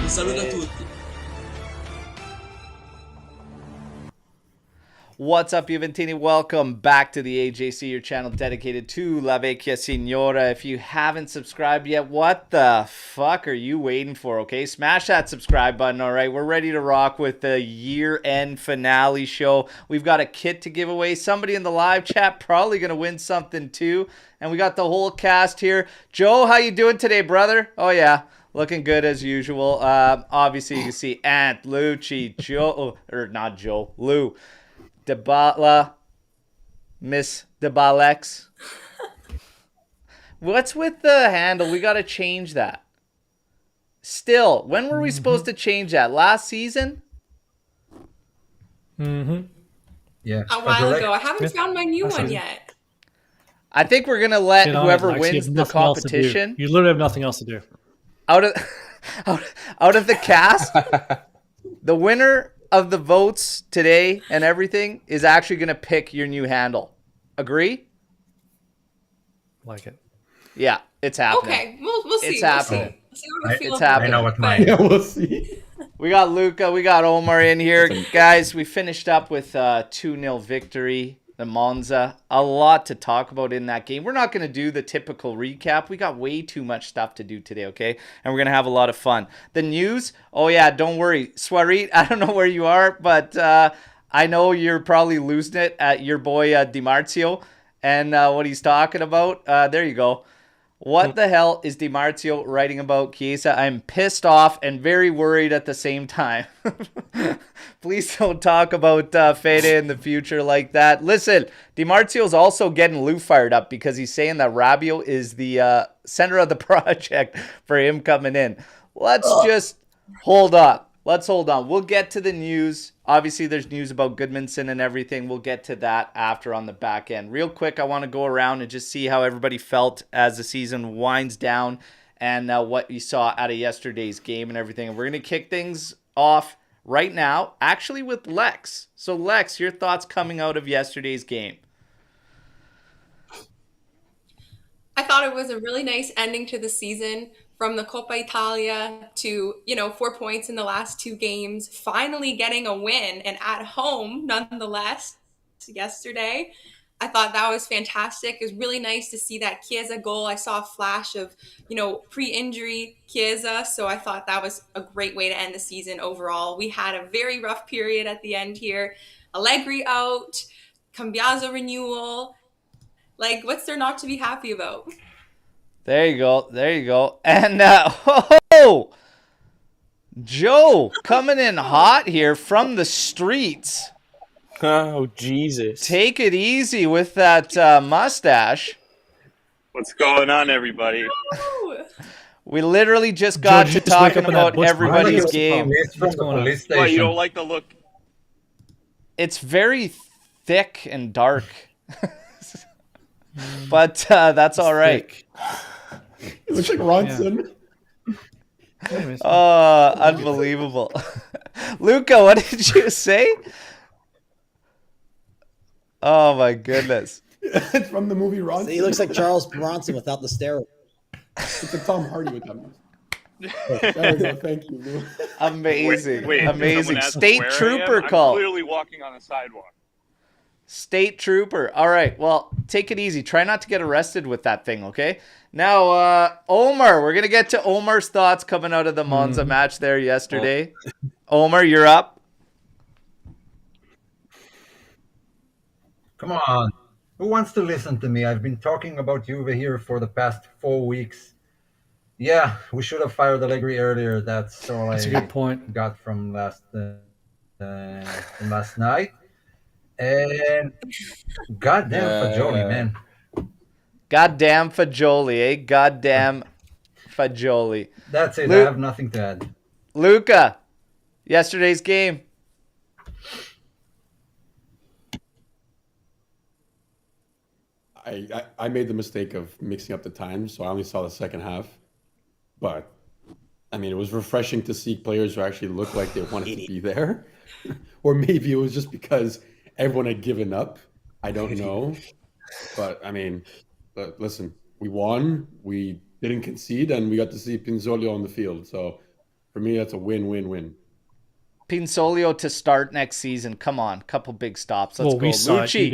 saluto a tutti. What's up, Juventini? Welcome back to the AJC, your channel dedicated to La Vecchia Signora. If you haven't subscribed yet, what the fuck are you waiting for, okay? Smash that subscribe button, all right? We're ready to rock with the year-end finale show. We've got a kit to give away. Somebody in the live chat probably going to win something too. And we got the whole cast here. Joe, how you doing today, brother? Oh, yeah. Looking good as usual. Obviously, you can see Ant, Lucci, Joe, or not Joe, Lou. Debala, Miss Debalex. What's with the handle? We got to change that. Still, when were we supposed to change that? Last season? Yeah. A while ago. I haven't found my new one yet. I think we're going to let whoever wins the competition. You literally have nothing else to do. Out of out of the cast, the winner of the votes today and everything is actually going to pick your new handle. Agree? Like it. Yeah, it's happening. Okay, we'll see. It's happening. See what I feel It's about happening. I know what mine. Yeah, we'll see. We got Luca, we got Omer in here. Guys, we finished up with a 2-0 victory, the Monza. A lot to talk about in that game. We're not going to do the typical recap. We got way too much stuff to do today, okay? And we're going to have a lot of fun. The news, oh yeah, don't worry. Swarit, I don't know where you are, but I know you're probably losing it at your boy Di Marzio and what he's talking about. There you go. What the hell is Di Marzio writing about Chiesa? I'm pissed off and very worried at the same time. Please don't talk about Fede in the future like that. Listen, Di Marzio's also getting Lou fired up because he's saying that Rabiot is the center of the project for him coming in. Let's just hold on. Let's hold on. We'll get to the news. Obviously, there's news about Goodmanson and everything. We'll get to that after on the back end. Real quick, I want to go around and just see how everybody felt as the season winds down and what you saw out of yesterday's game and everything. And we're going to kick things off right now, actually with Lex. So, Lex, your thoughts coming out of yesterday's game? I thought it was a really nice ending to the season. From the Coppa Italia to, 4 points in the last 2 games, finally getting a win and at home nonetheless yesterday. I thought that was fantastic. It was really nice to see that Chiesa goal. I saw a flash of, pre-injury Chiesa, so I thought that was a great way to end the season overall. We had a very rough period at the end here. Allegri out, Cambiaso renewal. Like, what's there not to be happy about? There you go. There you go. And, Joe coming in hot here from the streets. Oh, Jesus. Take it easy with that mustache. What's going on, everybody? We literally just got Joe, to you just wake talking up in that about bush everybody's behind you. game. It's from the police Why, you station. don't like the look? It's very thick and dark. But that's all right. It looks like Ronson. Anyways, Oh, unbelievable. Luca, what did you say? Oh, my goodness. It's from the movie Ronson. He looks like Charles Bronson without the steroid. It's like Tom Hardy with them. There we go. Thank you, Lou. Amazing. Wait, Amazing. someone asked State where I trooper am? call. I'm clearly walking on a sidewalk. State trooper. All right. Well, take it easy. Try not to get arrested with that thing, okay? Now, Omer. We're going to get to Omer's thoughts coming out of the Monza match there yesterday. Omer, you're up. Come on. Who wants to listen to me? I've been talking about Juve here for the past 4 weeks. Yeah, we should have fired Allegri earlier. That's all that's a I good point. got from last night. And goddamn Fagioli, man. Goddamn Fagioli, eh? Goddamn Fagioli. That's it. Lu- I have nothing to add. Luca, yesterday's game. I made the mistake of mixing up the times, so I only saw the second half. But, I mean, it was refreshing to see players who actually looked like they wanted to be there. Or maybe it was just because everyone had given up. I don't know. But, I mean, listen, we won. We didn't concede, and we got to see Pinzolio on the field. So For me, that's a win-win-win. Pinsolio to start next season. Come on, couple big stops. Let's Well, go. we saw it. You Lucci.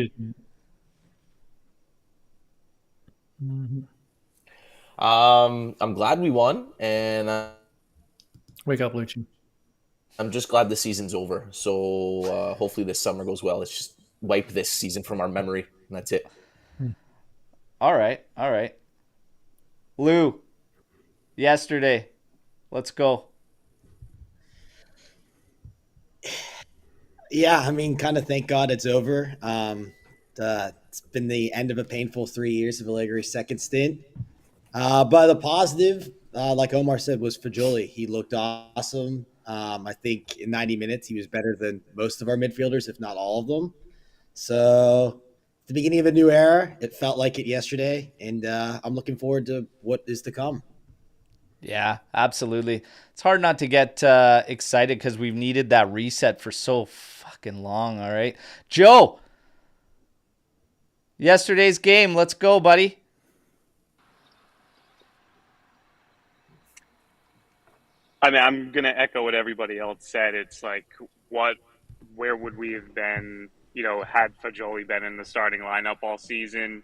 didn't. I'm glad we won, and Wake up, Lucci. I'm just glad the season's over. So hopefully this summer goes well. Let's just wipe this season from our memory, and that's it. All right. Lou, yesterday. Let's go. Yeah, I mean, kind of thank God it's over. It's been the end of a painful 3 years of Allegri's second stint. But the positive, like Omar said, was Fagioli. He looked awesome. I think in 90 minutes, he was better than most of our midfielders, if not all of them. So the beginning of a new era. It felt like it yesterday, and I'm looking forward to what is to come. Yeah, absolutely. It's hard not to get excited because we've needed that reset for so fucking long, all right? Joe, yesterday's game. Let's go, buddy. I mean, I'm gonna echo what everybody else said. It's like, where would we have been, had Fagioli been in the starting lineup all season?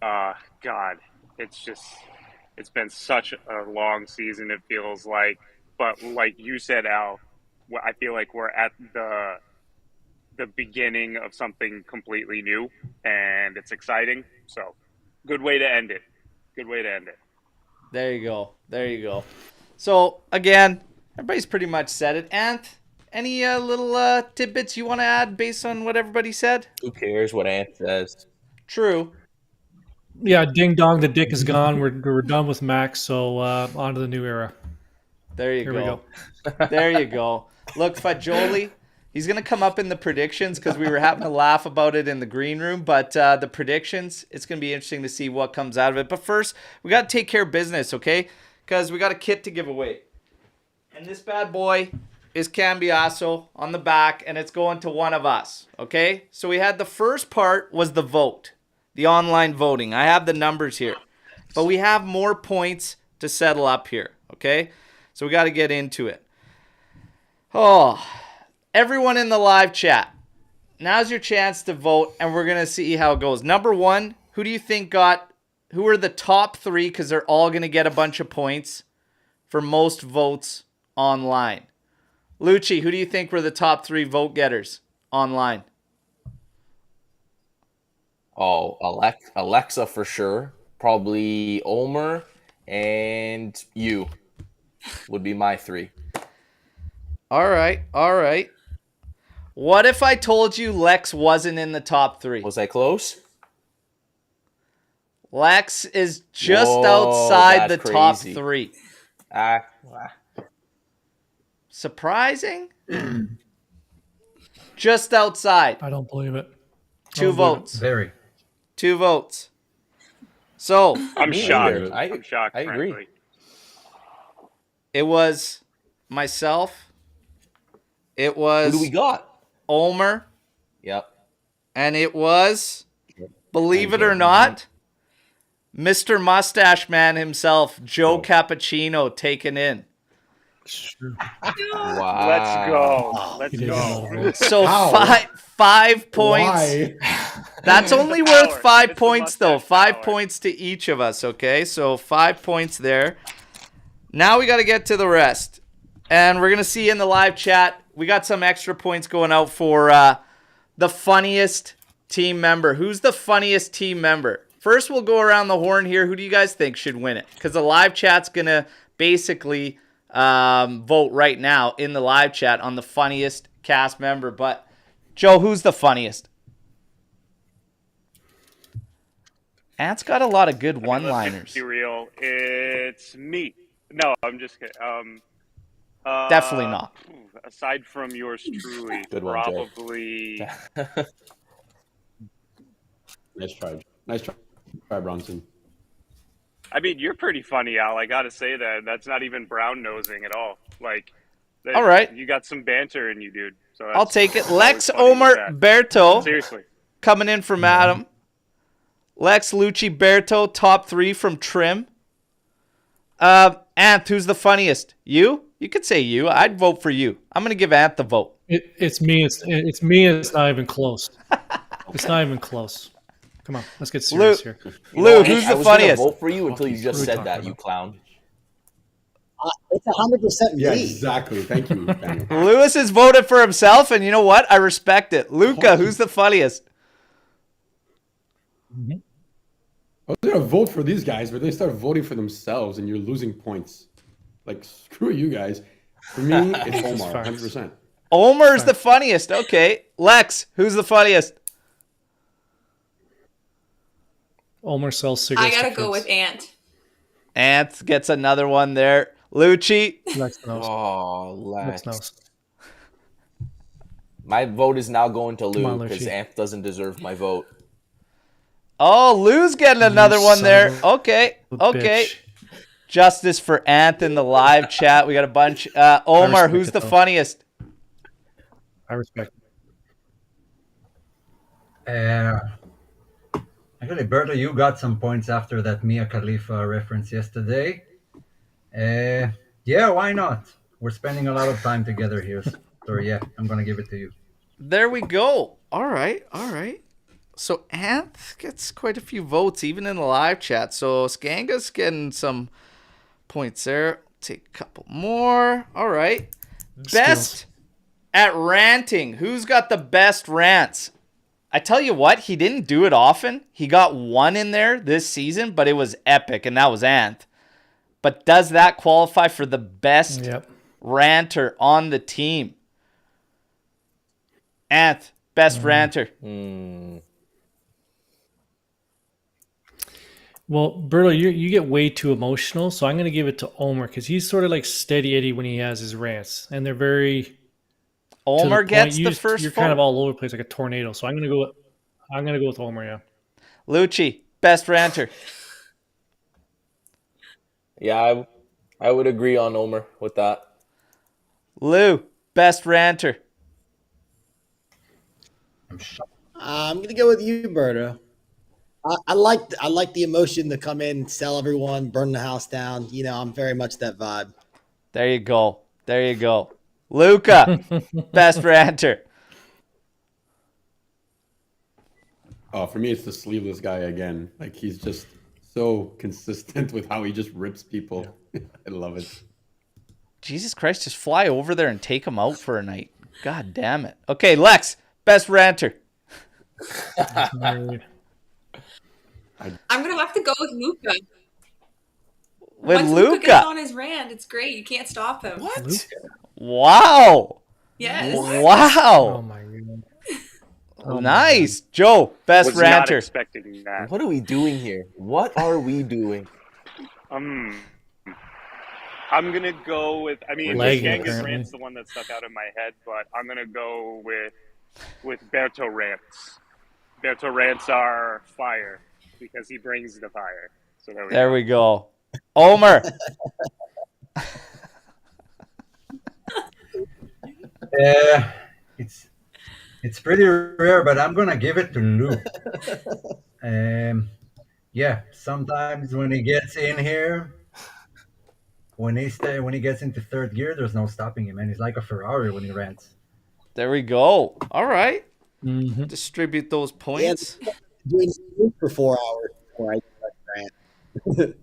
God, it's been such a long season. It feels like, but like you said, Al, I feel like we're at the beginning of something completely new, and it's exciting. So, good way to end it. There you go. So, again, everybody's pretty much said it. Ant, any little tidbits you want to add based on what everybody said? Who cares what Ant says? True. Yeah, ding dong, the dick is gone. We're done with Max, so on to the new era. There you Here we go. go. There you go. Look, Fagioli, he's going to come up in the predictions because we were having a laugh about it in the green room. But the predictions, it's going to be interesting to see what comes out of it. But first, we got to take care of business, okay? Because we got a kit to give away. And this bad boy is Cambiasso on the back, and it's going to one of us, okay? So we had the first part was the vote, the online voting. I have the numbers here. But we have more points to settle up here, okay? So we got to get into it. Oh, everyone in the live chat, now's your chance to vote, and we're going to see how it goes. Number one, who do you think who are the top three, because they're all going to get a bunch of points for most votes online? Lucci, who do you think were the top three vote getters online? Oh, Alexa for sure. Probably Omer and you would be my three. All right. What if I told you Lex wasn't in the top three? Was I close? Lex is just Whoa, outside the that's top crazy. three. Ah, Surprising? Just outside. I don't believe it. Two votes. Very. 2 votes. So I'm Me shocked. neither. I'm shocked. I agree. Frankly. it was myself. It was Who do we got? Omer. Yep. And it was, believe it or not, Mr. Mustache Man himself, Joe Cappuccino, taken in. Sure. Wow. Let's He did go. well. So How? 5 points. Why? That's only It's the worth power. 5 It's the points, though. mustache 5 power. points to each of us, okay? So 5 points there. Now we got to get to the rest. And we're going to see in the live chat, we got some extra points going out for the funniest team member. Who's the funniest team member? First, we'll go around the horn here. Who do you guys think should win it? Because the live chat's going to basically vote right now in the live chat on the funniest cast member. But, Joe, who's the funniest? Ant's got a lot of good one-liners. Let's be real. It's me. No, I'm just kidding. Definitely not. Aside from yours truly, Good one, Jay. probably. Nice try, Bronson. I mean, you're pretty funny, Al. I gotta say that. That's not even brown nosing at all. Like, All right. you got some banter in you, dude. So I'll that's take it. always Lex funny with Omer that. Berto Seriously. coming in from Adam. Lex Lucci Berto, top 3 from Trim. Anth, who's the funniest? You? You could say you. I'd vote for you. I'm going to give Anth the vote. It's me. It's me. It's not even close. It's not even close. Come on, let's get serious here. Lou, who's the I was funniest? gonna vote for you until you just What are we said talking that, you about? clown. It's 100% me. Yeah, exactly. Thank you, Daniel. Lewis has voted for himself, and you know what? I respect it. Luca, who's the funniest? I was gonna vote for these guys, but they start voting for themselves, and you're losing points. Like, screw you guys. For me, it's Omar, facts. 100%. Omer's the funniest. Okay. Lex, who's the funniest? Omer sells I cigarettes. gotta to go kids. with Ant. Ant gets another one there. Lucci. Lex knows. Oh, Lex Lex. knows. My vote is now going to on, Lou because Lucci. Anth doesn't deserve my vote. Oh, Lou's getting another one son there. of a Okay. Okay. Bitch. Justice for Ant in the live chat. We got a bunch. Omar, respect who's it, the though. funniest? I respect it. Actually, Berto, you got some points after that Mia Khalifa reference yesterday. Yeah, why not? We're spending a lot of time together here. So yeah, I'm gonna give it to you. There we go. All right. All right. So Ant gets quite a few votes, even in the live chat. So Skanga's getting some points there. Take a couple more. All right. Best at ranting. Who's got the best rants? I tell you what, he didn't do it often. He got one in there this season, but it was epic, and that was Ant. But does that qualify for the best Yep. ranter on the team? Ant, best ranter. Well, Berto, you get way too emotional, so I'm going to give it to Omer because he's sort of like steady Eddie when he has his rants, and they're very to the Omer point. gets You the just- first You're vote. kind of all over the place like a tornado, so I'm going to go. I'm going to go with Omer. Yeah. Lucci, best ranter. Yeah, I would agree on Omer with that. Lou, best ranter. I'm gonna go with you, Berto. I like the emotion to come in, sell everyone, burn the house down. You know, I'm very much that vibe. There you go. There you go. Luca, best ranter. Oh, for me, it's the sleeveless guy again. Like, he's just so consistent with how he just rips people. I love it. Jesus Christ, just fly over there and take him out for a night. God damn it. Okay, Lex, best ranter. I'm gonna have to go with Luca. With Once Luca Luca. gets on his rant, it's great. You can't stop him. What? Wow. Yes. Oh Wow. my god. Nice. Joe, best Was not ranter. expecting that. What are we doing here? What are we doing? I'm gonna go with. I mean, Lagging, Skanga's apparently. rant's the one that stuck out in my head, but I'm gonna go with Berto rants. Berto rants are fire because he brings the fire. So There we go. Omer. It's pretty rare, but I'm gonna give it to Lou. Yeah, sometimes when he gets in here, when he gets into third gear, there's no stopping him, and he's like a Ferrari when he rants. There we go. All right. Mm-hmm. Distribute those points. Doing it for 4 hours before I rant.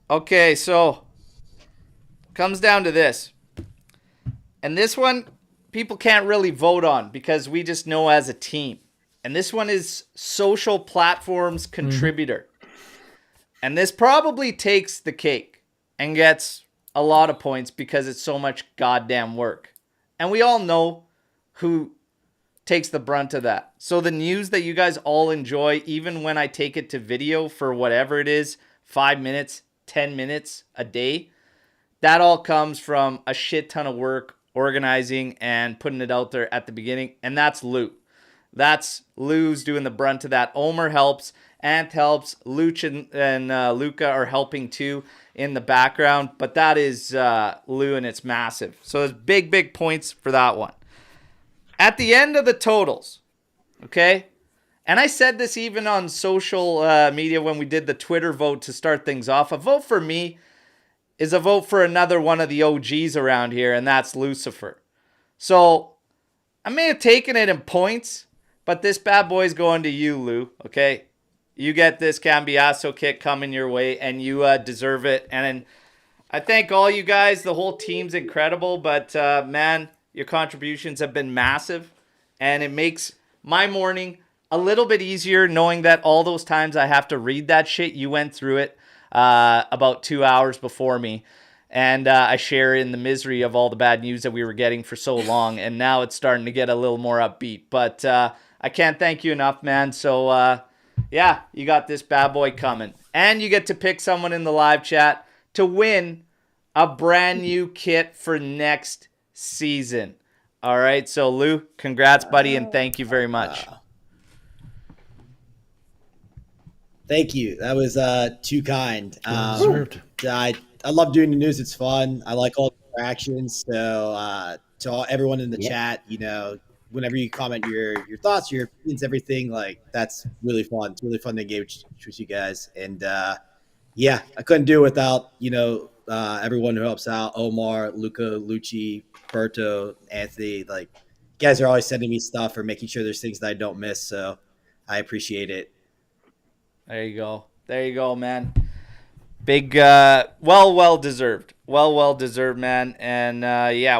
Okay, so comes down to this. And this one people can't really vote on because we just know as a team. And this one is social platforms contributor. And this probably takes the cake and gets a lot of points because it's so much goddamn work. And we all know who takes the brunt of that. So the news that you guys all enjoy, even when I take it to video for whatever it is, 5 minutes, 10 minutes a day, that all comes from a shit ton of work organizing and putting it out there at the beginning. And that's Lou. That's Lou's doing the brunt of that. Omer helps. Ant helps. Lucci and Luca are helping too in the background. But that is Lou, and it's massive. So there's big, big points for that one. At the end of the totals, okay? And I said this even on social media when we did the Twitter vote to start things off. A vote for me is a vote for another one of the OGs around here, and that's Lucifer. So I may have taken it in points, but this bad boy's going to you, Lou, okay? You get this Cambiasso kick coming your way, and you deserve it. And I thank all you guys. The whole team's incredible, but, man, your contributions have been massive, and it makes my morning a little bit easier knowing that all those times I have to read that shit, you went through it about 2 hours before me. And I share in the misery of all the bad news that we were getting for so long. And now it's starting to get a little more upbeat. But I can't thank you enough, man. So, yeah, you got this bad boy coming. And you get to pick someone in the live chat to win a brand new kit for next season. All right. So, Lou, congrats, buddy. And thank you very much. Thank you. That was too kind. Deserved. I love doing the news. It's fun. I like all the interactions. So to everyone in the chat, whenever you comment your thoughts, your opinions, everything, like that's really fun. It's really fun to engage with you guys. And I couldn't do it without everyone who helps out: Omar, Luca, Lucci, Alberto, Anthony. Like, you guys are always sending me stuff or making sure there's things that I don't miss. So I appreciate it. There you go. There you go, man. Big, well deserved. Well deserved, man. And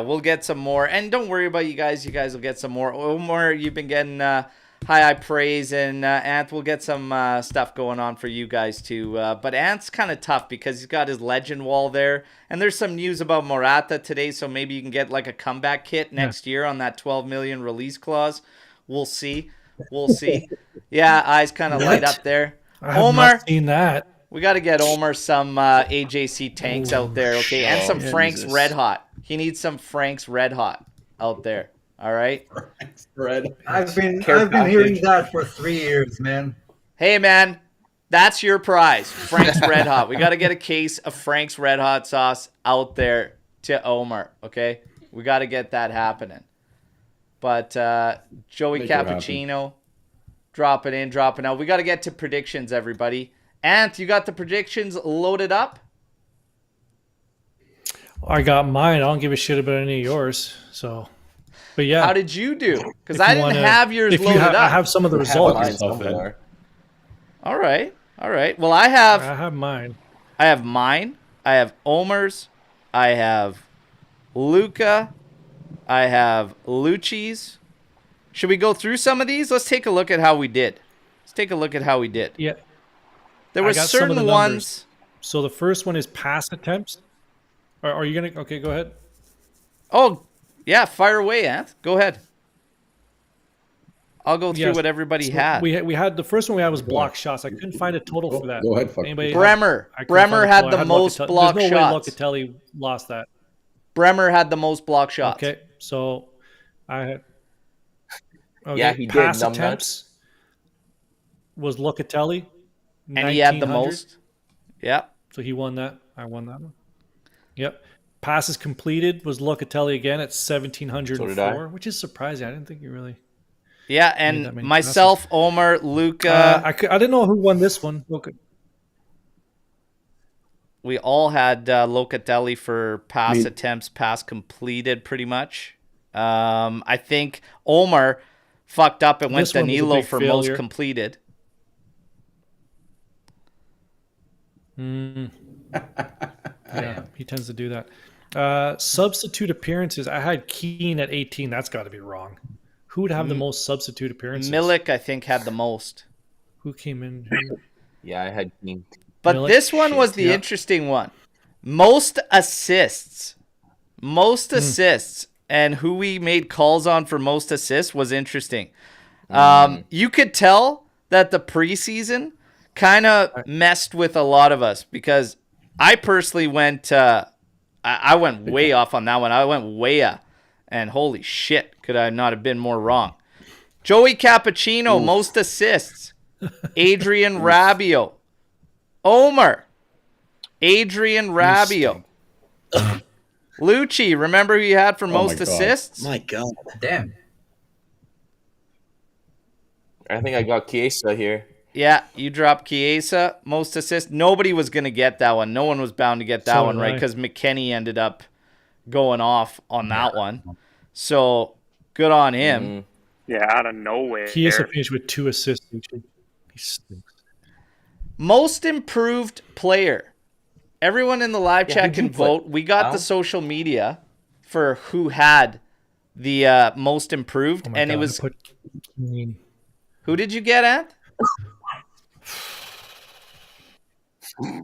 we'll get some more. And don't worry about you guys. You guys will get some more. Omer, you've been getting high praise, and Ant will get some stuff going on for you guys too. But Ant's kind of tough because he's got his legend wall there, and there's some news about Morata today. So maybe you can get like a comeback kit next year on that 12 million release clause. We'll see. Yeah, eyes kind of light up there. I have Omer, not seen that. we got to get Omer some AJC tanks out there, okay? And some Frank's Red Hot. He needs some Frank's Red Hot out there. All right? I've been hearing that for 3 years, man. Hey, man, that's your prize, Frank's Red Hot. We got to get a case of Frank's Red Hot sauce out there to Omer, okay? We got to get that happening. But Joey Make it Cappuccino, dropping out. We got to get to predictions, everybody. Ant, you got the predictions loaded up? I got mine. I don't give a shit about any of yours. So, but yeah. How did you do? Because If I you didn't wanna- have yours if you loaded ha- up. I have some of the results. Mine somewhere. All right. Well, I have mine. I have mine. I have Omer's. I have Luca. I have Lucci's. Should we go through some of these? Let's take a look at how we did. Yeah. There I were got some of the certain numbers. ones. So the first one is pass attempts. Are you gonna? Okay, go ahead. Oh, yeah, fire away, Ant. Go ahead. I'll go through Yes. what everybody So had. we had the first one we had was block shots. I couldn't find a total for that. Go ahead, fuck. Anybody? Bremer. I couldn't Bremer find a had total. I the most Locatelli. block There's no shots. way Locatelli lost that. Bremer had the most block shots. Okay, so I had. Okay, Yeah, he did, pass numbnuts. attempts was Locatelli, And he had the 1900. most. Yeah. So he won that. I won that one. Yep. Passes completed was Locatelli again at 1,704, So did I. which is surprising. I didn't think you really. Yeah, that and many myself, Omer, Luca, I didn't know who won this one. Okay. we all had Locatelli for pass I mean- attempts, pass completed pretty much. I think Omer fucked up and went This one was a Danilo big for failure. most completed. Yeah, he tends to do that. Substitute appearances. I had Keane at 18. That's got to be wrong. Who would have the most substitute appearances? Milik, I think, had the most. Who came in? Who? Yeah, I had Keane. But Milik? this one was the Yeah. interesting one. Most assists. Most assists. And who we made calls on for most assists was interesting. You could tell that the preseason kind of messed with a lot of us because I personally went I went way off on that one. I went way up. And holy shit, could I not have been more wrong. Joey Cappuccino, most assists. Adrian Rabiot. Omer. Adrian Rabiot. Lucci, remember who you had for my most God. assists? My God. Damn. I think I got Chiesa here. Yeah, you dropped Chiesa, most assists. Nobody was going to get that one. No one was bound to get that So one did right I. because McKennie ended up going off on that one. So good on him. Yeah, out of nowhere. Chiesa finished with 2 assists. He stinks. Most improved player. Everyone in the live chat who'd you can put? vote. We got the Al? social media for who had the most improved, Oh my and God, it was I put Keane. who did you get at?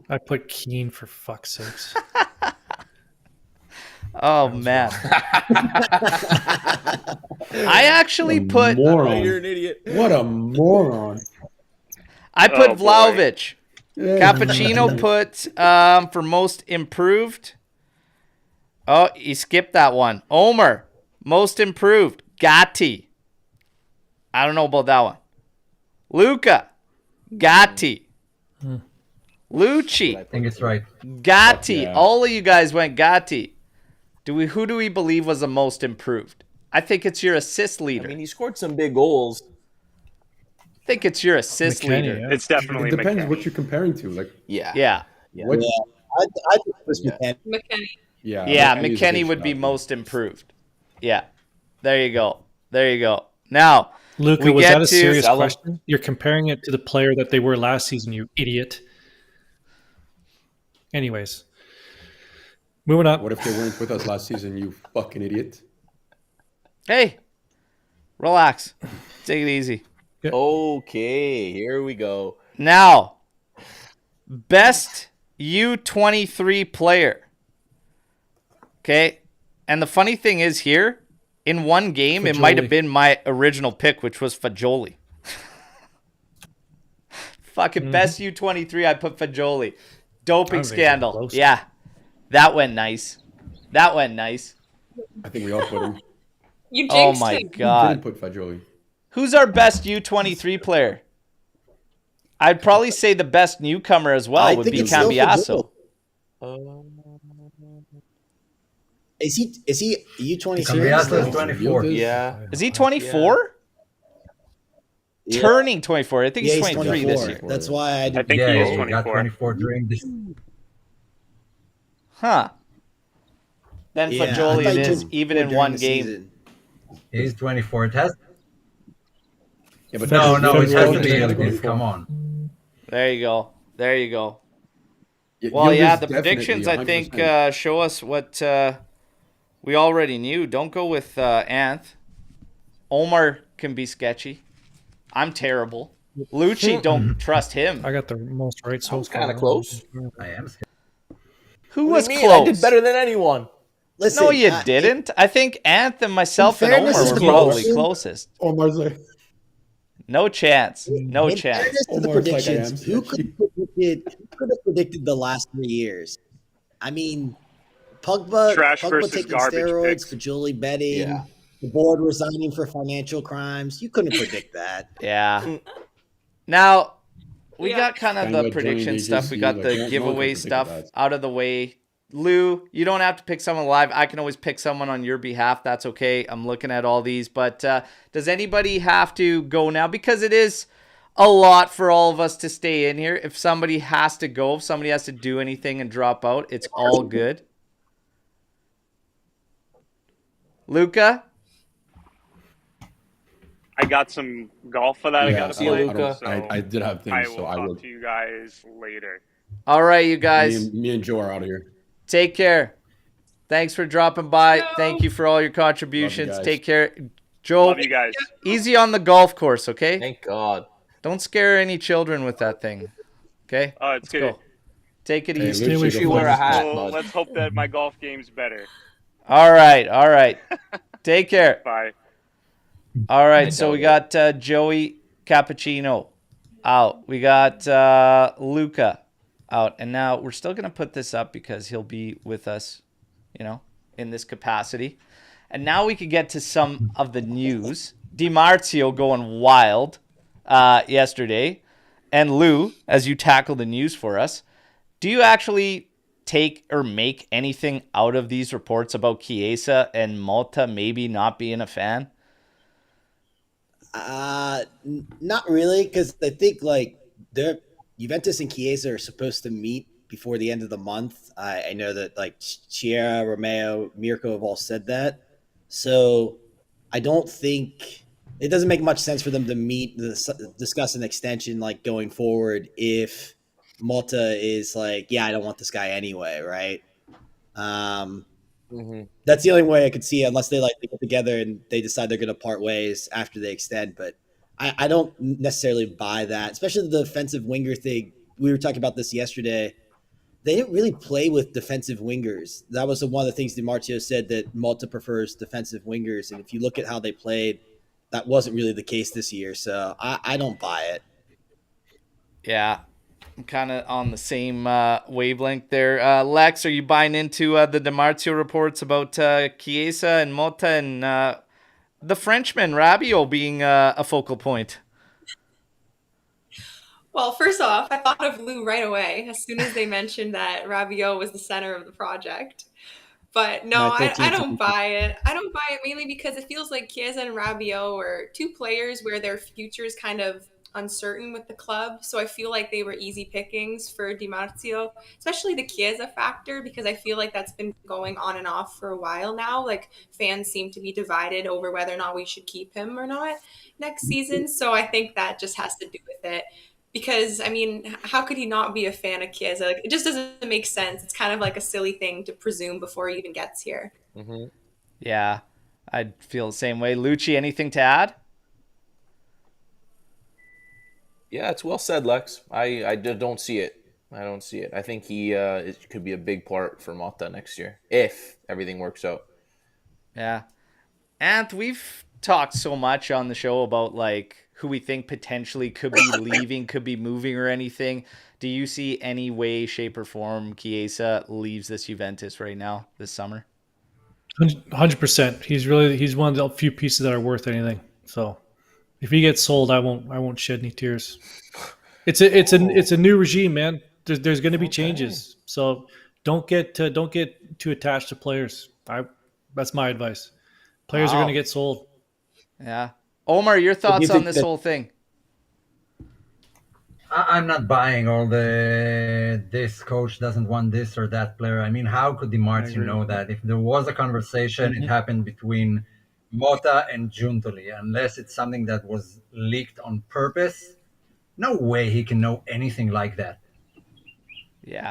I put Keane for fuck's sakes. Oh man, I actually put Moron. You're an idiot. What a moron. I put Oh, boy. Vlahovic. Yeah. Cappuccino put for most improved. Oh, he skipped that one. Omer, most improved. Gatti. I don't know about that one. Luca. Gatti. Lucci. I think it's right. Gatti. Yeah. All of you guys went Gatti. Who do we believe was the most improved? I think it's your assist leader. I mean, he scored some big goals. I think it's your assist McKennie, leader. yeah. It's definitely It depends McKennie. what you're comparing to. Like, Yeah. Yeah. what? Yeah, I think it was Yeah. McKennie. McKennie. Yeah, Yeah, McKennie's a McKennie big would be shot. most improved. Yeah. There you go. There you go. Now, Luca, we was get that a to- serious Sell him. question? You're comparing it to the player that they were last season, you idiot. Anyways, moving up. What if they weren't with us last season, you fucking idiot? hey, relax. Take it easy. Okay, here we go. Now, best U23 player. Okay. And the funny thing is here, in one game, it might have Fajoli. been my original pick, which was Fajoli. Fucking best U23, I put Fajoli. I Doping don't think it's scandal. close. Yeah. That went nice. That went nice. I think we all put him. You Oh jinxed my him. Didn't God. put Fagioli. Who's our best U23 player? I'd probably say the best newcomer as well I would think be it's still Cambiasso. Is he U23? Cambiasso is 24. Yeah. Is he 24? Yeah. Turning 24. I think Yeah, he's he's 23 this year. That's why I I did. think Yeah, he is he got 24. 24 during this. Huh. Then Yeah, I Fajoli thought it he is, took even four in during one the game. season. He's 24. It has. Yeah, but No, that's- no, it has to February be. is Elgin. 24. Come on. There you go. There you go. Well, Well, yeah, the predictions, I think, show us what we already knew. Don't go with Anth. Omer can be sketchy. I'm terrible. Lucci, don't trust him. I got the most right so was far. kinda close. I am scared. Who What was do you mean? close? I did better than anyone. Listen, No, you didn't. I think Anth and myself and fairness Omer to were the probably person- closest. Omar's like, No chance. No in chance. fairness to the Omar's like, I am predictions, who could have predicted the last 3 years? I mean, Pogba Trash Pogba versus taking garbage steroids, picks. Fajoli betting, Yeah. the board resigning for financial crimes. You couldn't predict that. Yeah. Now, we Yeah. got kind of Kinda the like prediction joining stuff. We AJC, got like, the no one can giveaway predict stuff that. out of the way. Lou, you don't have to pick someone live. I can always pick someone on your behalf. That's okay. I'm looking at all these. But does anybody have to go now? Because it is a lot for all of us to stay in here. If somebody has to go, if somebody has to do anything and drop out, it's all good. Luca? I got some golf for that. I got to See you, play. Luca. So I did have I things, will so I talk will. to you guys later. All right, you guys. Me and Joe are out of here. Take care. Thanks for dropping by. No. Thank you for all your contributions. guys. Take care. Joe, Love you guys. easy on the golf course, okay? Thank God. Don't scare any children with that thing. Okay? Oh, it's Let's good. go. Take it Hey, easy. Stay away Lucci, from You wear a those. hat, Well, bud. let's hope that my golf game's better. All right. All right. Take care. Bye. All right. So we got Joey Cappuccino out. We got Luca out. And now we're still going to put this up because he'll be with us, in this capacity. And now we could get to some of the news. DiMarzio going wild yesterday. And Lou, as you tackle the news for us, do you actually take or make anything out of these reports about Chiesa and Malta maybe not being a fan? Not really, because I think Juventus and Chiesa are supposed to meet before the end of the month. I know that like Chiara, Romeo, Mirko have all said that. So I don't think it doesn't make much sense for them to meet, discuss an extension like going forward if Malta is like, yeah, I don't want this guy anyway, right? Um, Mm-hmm. that's the only way I could see it, unless they get together and they decide they're going to part ways after they extend. But I don't necessarily buy that, especially the defensive winger thing. We were talking about this yesterday. They didn't really play with defensive wingers. That was one of the things DiMarzio said, that Malta prefers defensive wingers. And if you look at how they played, that wasn't really the case this year. So I don't buy it. Yeah, I'm kind of on the same wavelength there. Lex, are you buying into the DiMarzio reports about Chiesa and Mota and the Frenchman Rabiot being a focal point? Well, first off, I thought of Lou right away as soon as they mentioned that Rabiot was the center of the project. But no, My I 13th don't buy it. I don't buy it mainly because it feels like Chiesa and Rabiot are two players where their future is kind of uncertain with the club. So I feel like they were easy pickings for Di Marzio, especially the Chiesa factor, because I feel like that's been going on and off for a while now. Like fans seem to be divided over whether or not we should keep him or not next season. So I think that just has to do with it. Because I mean, how could he not be a fan of Chiesa? Like, it just doesn't make sense. It's kind of like a silly thing to presume before he even gets here. Mm-hmm. Yeah, I'd feel the same way. Lucci, anything to add? Yeah, it's well said, Lex. I don't see it. I don't see it. I think it could be a big part for Mota next year if everything works out. Yeah. And we've talked so much on the show about like who we think potentially could be leaving, could be moving or anything. Do you see any way, shape, or form Chiesa leaves this Juventus right now this summer? 100%. He's one of the few pieces that are worth anything. So if he gets sold, I won't shed any tears. It's a new regime, man. There's going to be changes. So don't get too attached to players. That's my advice. Players are going to get sold. Yeah. Omer, your thoughts on this whole thing? I'm not buying all this coach doesn't want this or that player. I mean, how could DiMarzio know that? If there was a conversation, it happened between Mota and Giuntoli, unless it's something that was leaked on purpose. No way he can know anything like that. Yeah.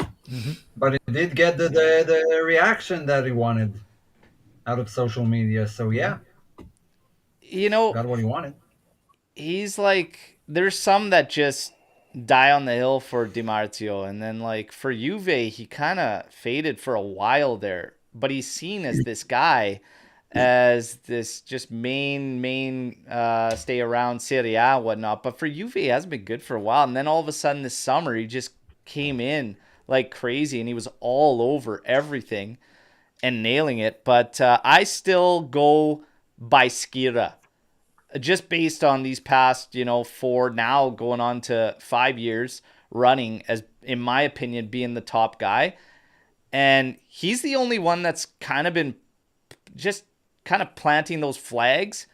But he did get the reaction that he wanted out of social media. So yeah, got what he wanted. He's like, there's some that just die on the hill for DiMarzio, and then like for Juve, he kind of faded for a while there, but he's seen as this guy, as this just main stay around Serie A and whatnot. But for Juve, he hasn't been good for a while, and then all of a sudden this summer he just came in like crazy, and he was all over everything and nailing it. But I still go by Skira, just based on these past, 4 now going on to 5 years running as, in my opinion, being the top guy. And he's the only one that's kind of been just kind of planting those flags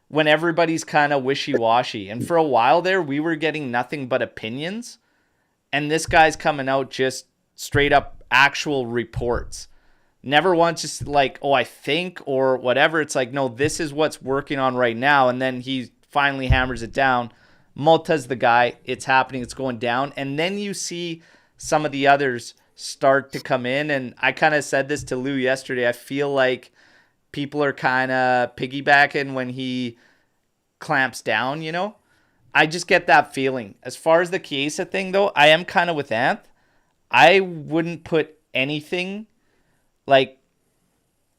when everybody's kind of wishy-washy. And for a while there, we were getting nothing but opinions. And this guy's coming out just straight up actual reports. Never once just like, oh, I think or whatever. It's like, no, this is what's working on right now. And then he finally hammers it down. Mota's the guy. It's happening. It's going down. And then you see some of the others start to come in. And I kind of said this to Lou yesterday. I feel like people are kind of piggybacking when he clamps down, I just get that feeling. As far as the Chiesa thing, though, I am kind of with Anth. I wouldn't put anything... Like,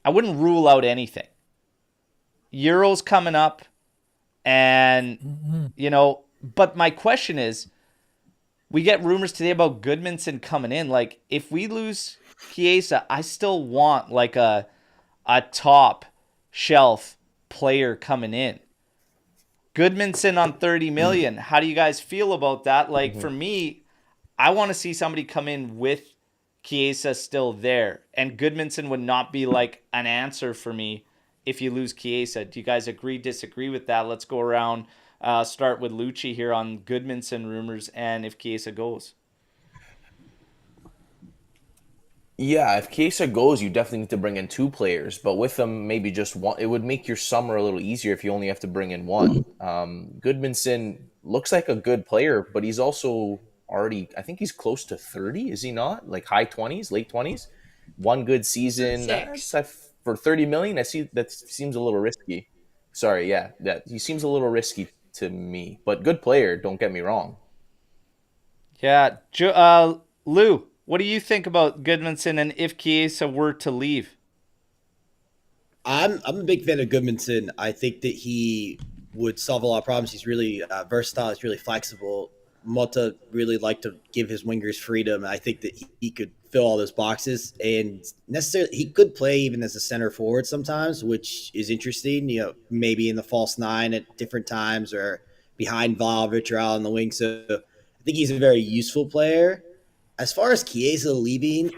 I wouldn't rule out anything. Euro's coming up, and, but my question is, we get rumors today about Goodmanson coming in. Like, if we lose Chiesa, I still want, like, a top shelf player coming in. Goodmanson on 30 million. How do you guys feel about that? Like, for me, I want to see somebody come in with Chiesa still there, and Goodmanson would not be like an answer for me if you lose Chiesa. Do you guys agree, disagree with that? Let's go around start with Lucci here on Goodmanson rumors and if Chiesa goes. Yeah, if Chiesa goes, you definitely need to bring in two players, but with them, maybe just one. It would make your summer a little easier if you only have to bring in one. Goodmanson looks like a good player, but he's also already, I think he's close to 30, is he not? Like high 20s, late 20s? One good season. 6. For 30 million, I see that seems a little risky. Sorry, yeah, that he seems a little risky to me, but good player, don't get me wrong. Yeah, Lou, what do you think about Goodmanson and if Chiesa were to leave? I'm a big fan of Goodmanson. I think that he would solve a lot of problems. He's really versatile. He's really flexible. Mota really liked to give his wingers freedom. I think that he could fill all those boxes, and necessarily he could play even as a center forward sometimes, which is interesting. Maybe in the false nine at different times, or behind Vlahovic or out on the wing. So I think he's a very useful player. As far as Chiesa leaving,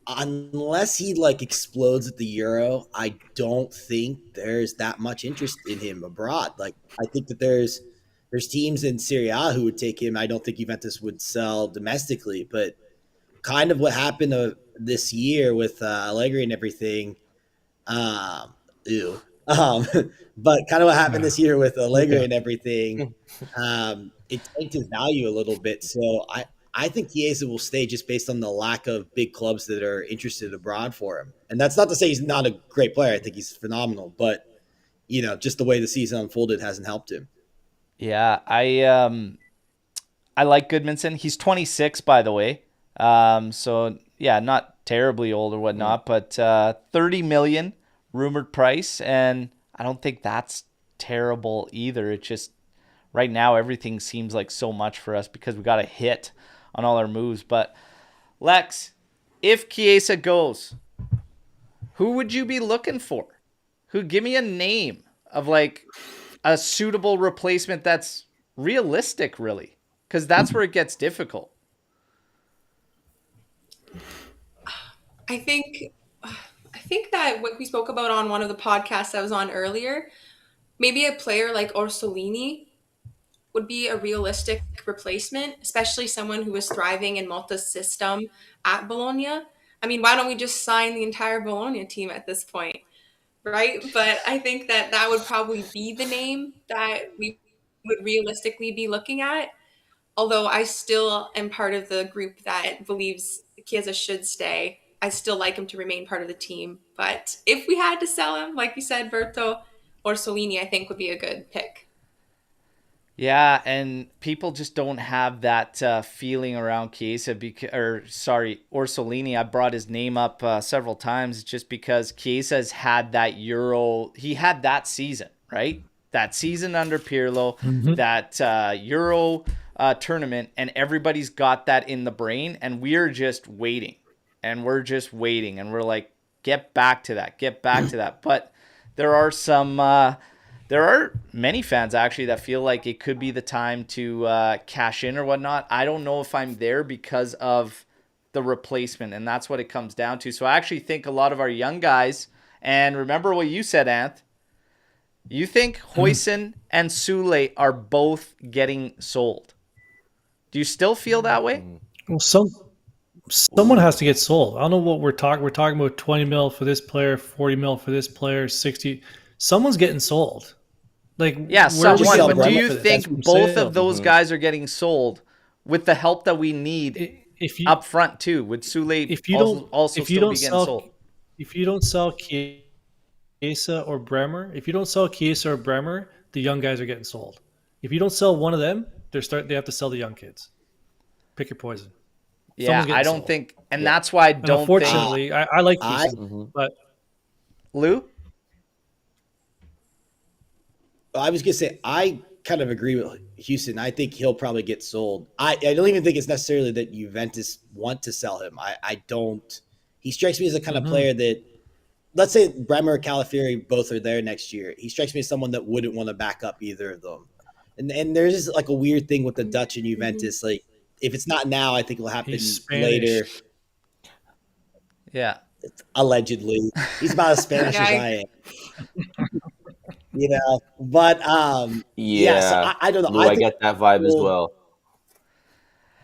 unless he explodes at the Euro, I don't think there's that much interest in him abroad. I think that there's teams in Serie A who would take him. I don't think Juventus would sell domestically, but kind of what happened this year with Allegri and everything. Ew. Um, but kind of what happened this year with Allegri and everything, it tanked his value a little bit. So I think Chiesa will stay just based on the lack of big clubs that are interested abroad for him. And that's not to say he's not a great player. I think he's phenomenal, but just the way the season unfolded hasn't helped him. Yeah, I like Goodmanson. He's 26, by the way. So yeah, not terribly old or whatnot, but 30 million rumored price, and I don't think that's terrible either. It just right now everything seems like so much for us because we got a hit on all our moves. But Lex, if Chiesa goes, who would you be looking for? Give me a name of a suitable replacement that's realistic, really, because that's where it gets difficult. I think that what we spoke about on one of the podcasts I was on earlier, maybe a player like Orsolini would be a realistic replacement, especially someone who was thriving in Motta's system at Bologna. I mean, why don't we just sign the entire Bologna team at this point, right? But I think that would probably be the name that we would realistically be looking at. Although I still am part of the group that believes Chiesa should stay. I still like him to remain part of the team. But if we had to sell him, like you said, Berto, Orsolini, I think would be a good pick. Yeah, and people just don't have that feeling around Chiesa, Orsolini. I brought his name up several times just because Chiesa's had that Euro. He had that season, right? That season under Pirlo, that Euro tournament, and everybody's got that in the brain, and we're just waiting. And we're just waiting, and we're like, get back to that. But there are there are many fans actually that feel like it could be the time to cash in or whatnot. I don't know if I'm there because of the replacement, and that's what it comes down to. So I actually think a lot of our young guys, and remember what you said, Anth, you think Huijsen and Sule are both getting sold. Do you still feel that way? Well, someone has to get sold. I don't know what we're talking. We're talking about 20 mil for this player, 40 mil for this player, 60. Someone's getting sold. Yeah, someone. But do you think both of those Mm-hmm. guys are getting sold with the help that we need up front too? Would Sule also still be getting sold? If you don't sell Chiesa or Bremer, the young guys are getting sold. If you don't sell one of them, they have to sell the young kids. Pick your poison. Yeah, I don't think, and that's why I don't. Unfortunately, I like Chiesa, but Lou. I was gonna say I kind of agree with Houston. I think he'll probably get sold. I don't even think it's necessarily that Juventus want to sell him. I don't. He strikes me as the kind of player that, let's say Bremer or Calafiori both are there next year. He strikes me as someone that wouldn't want to back up either of them. And there's just a weird thing with the Dutch and Juventus. If it's not now, I think it'll happen later. Yeah. Allegedly. He's about as Spanish as I am. you know. But yeah. So Yeah, I don't know. Lou, I I think get that vibe as well, well.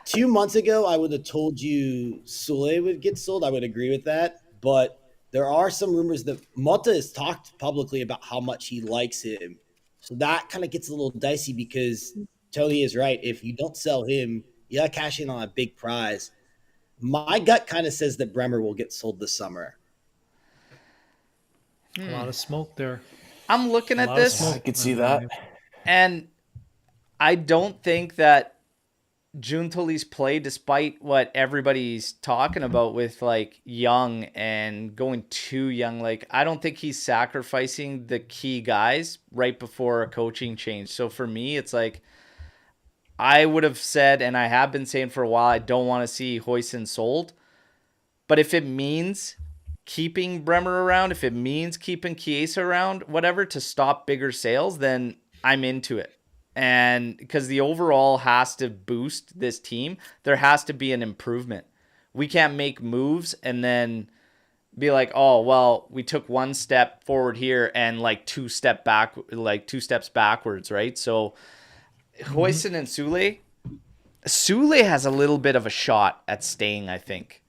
2 months ago, I would have told you Sule would get sold. I would agree with that. But there are some rumors that Mota has talked publicly about how much he likes him. So that kind of gets a little dicey because Tony is right. If you don't sell him, you got to cash in on a big prize. My gut kind of says that Bremer will get sold this summer. A lot of smoke there. I'm looking A at lot of this, smoke. I could see that. and I don't think that Giuntoli's play, despite what everybody's talking about with like young and going too young, like I don't think he's sacrificing the key guys right before a coaching change. So for me, it's like I would have said, and I have been saying for a while, I don't want to see Huijsen sold. But if it means keeping Bremer around, if it means keeping Chiesa around, whatever, to stop bigger sales, then I'm into it. And because the overall has to boost this team, there has to be an improvement. We can't make moves and then be like, oh, well, we took one step forward here and like two steps backwards, right? So Huijsen and Sule has a little bit of a shot at staying, I think,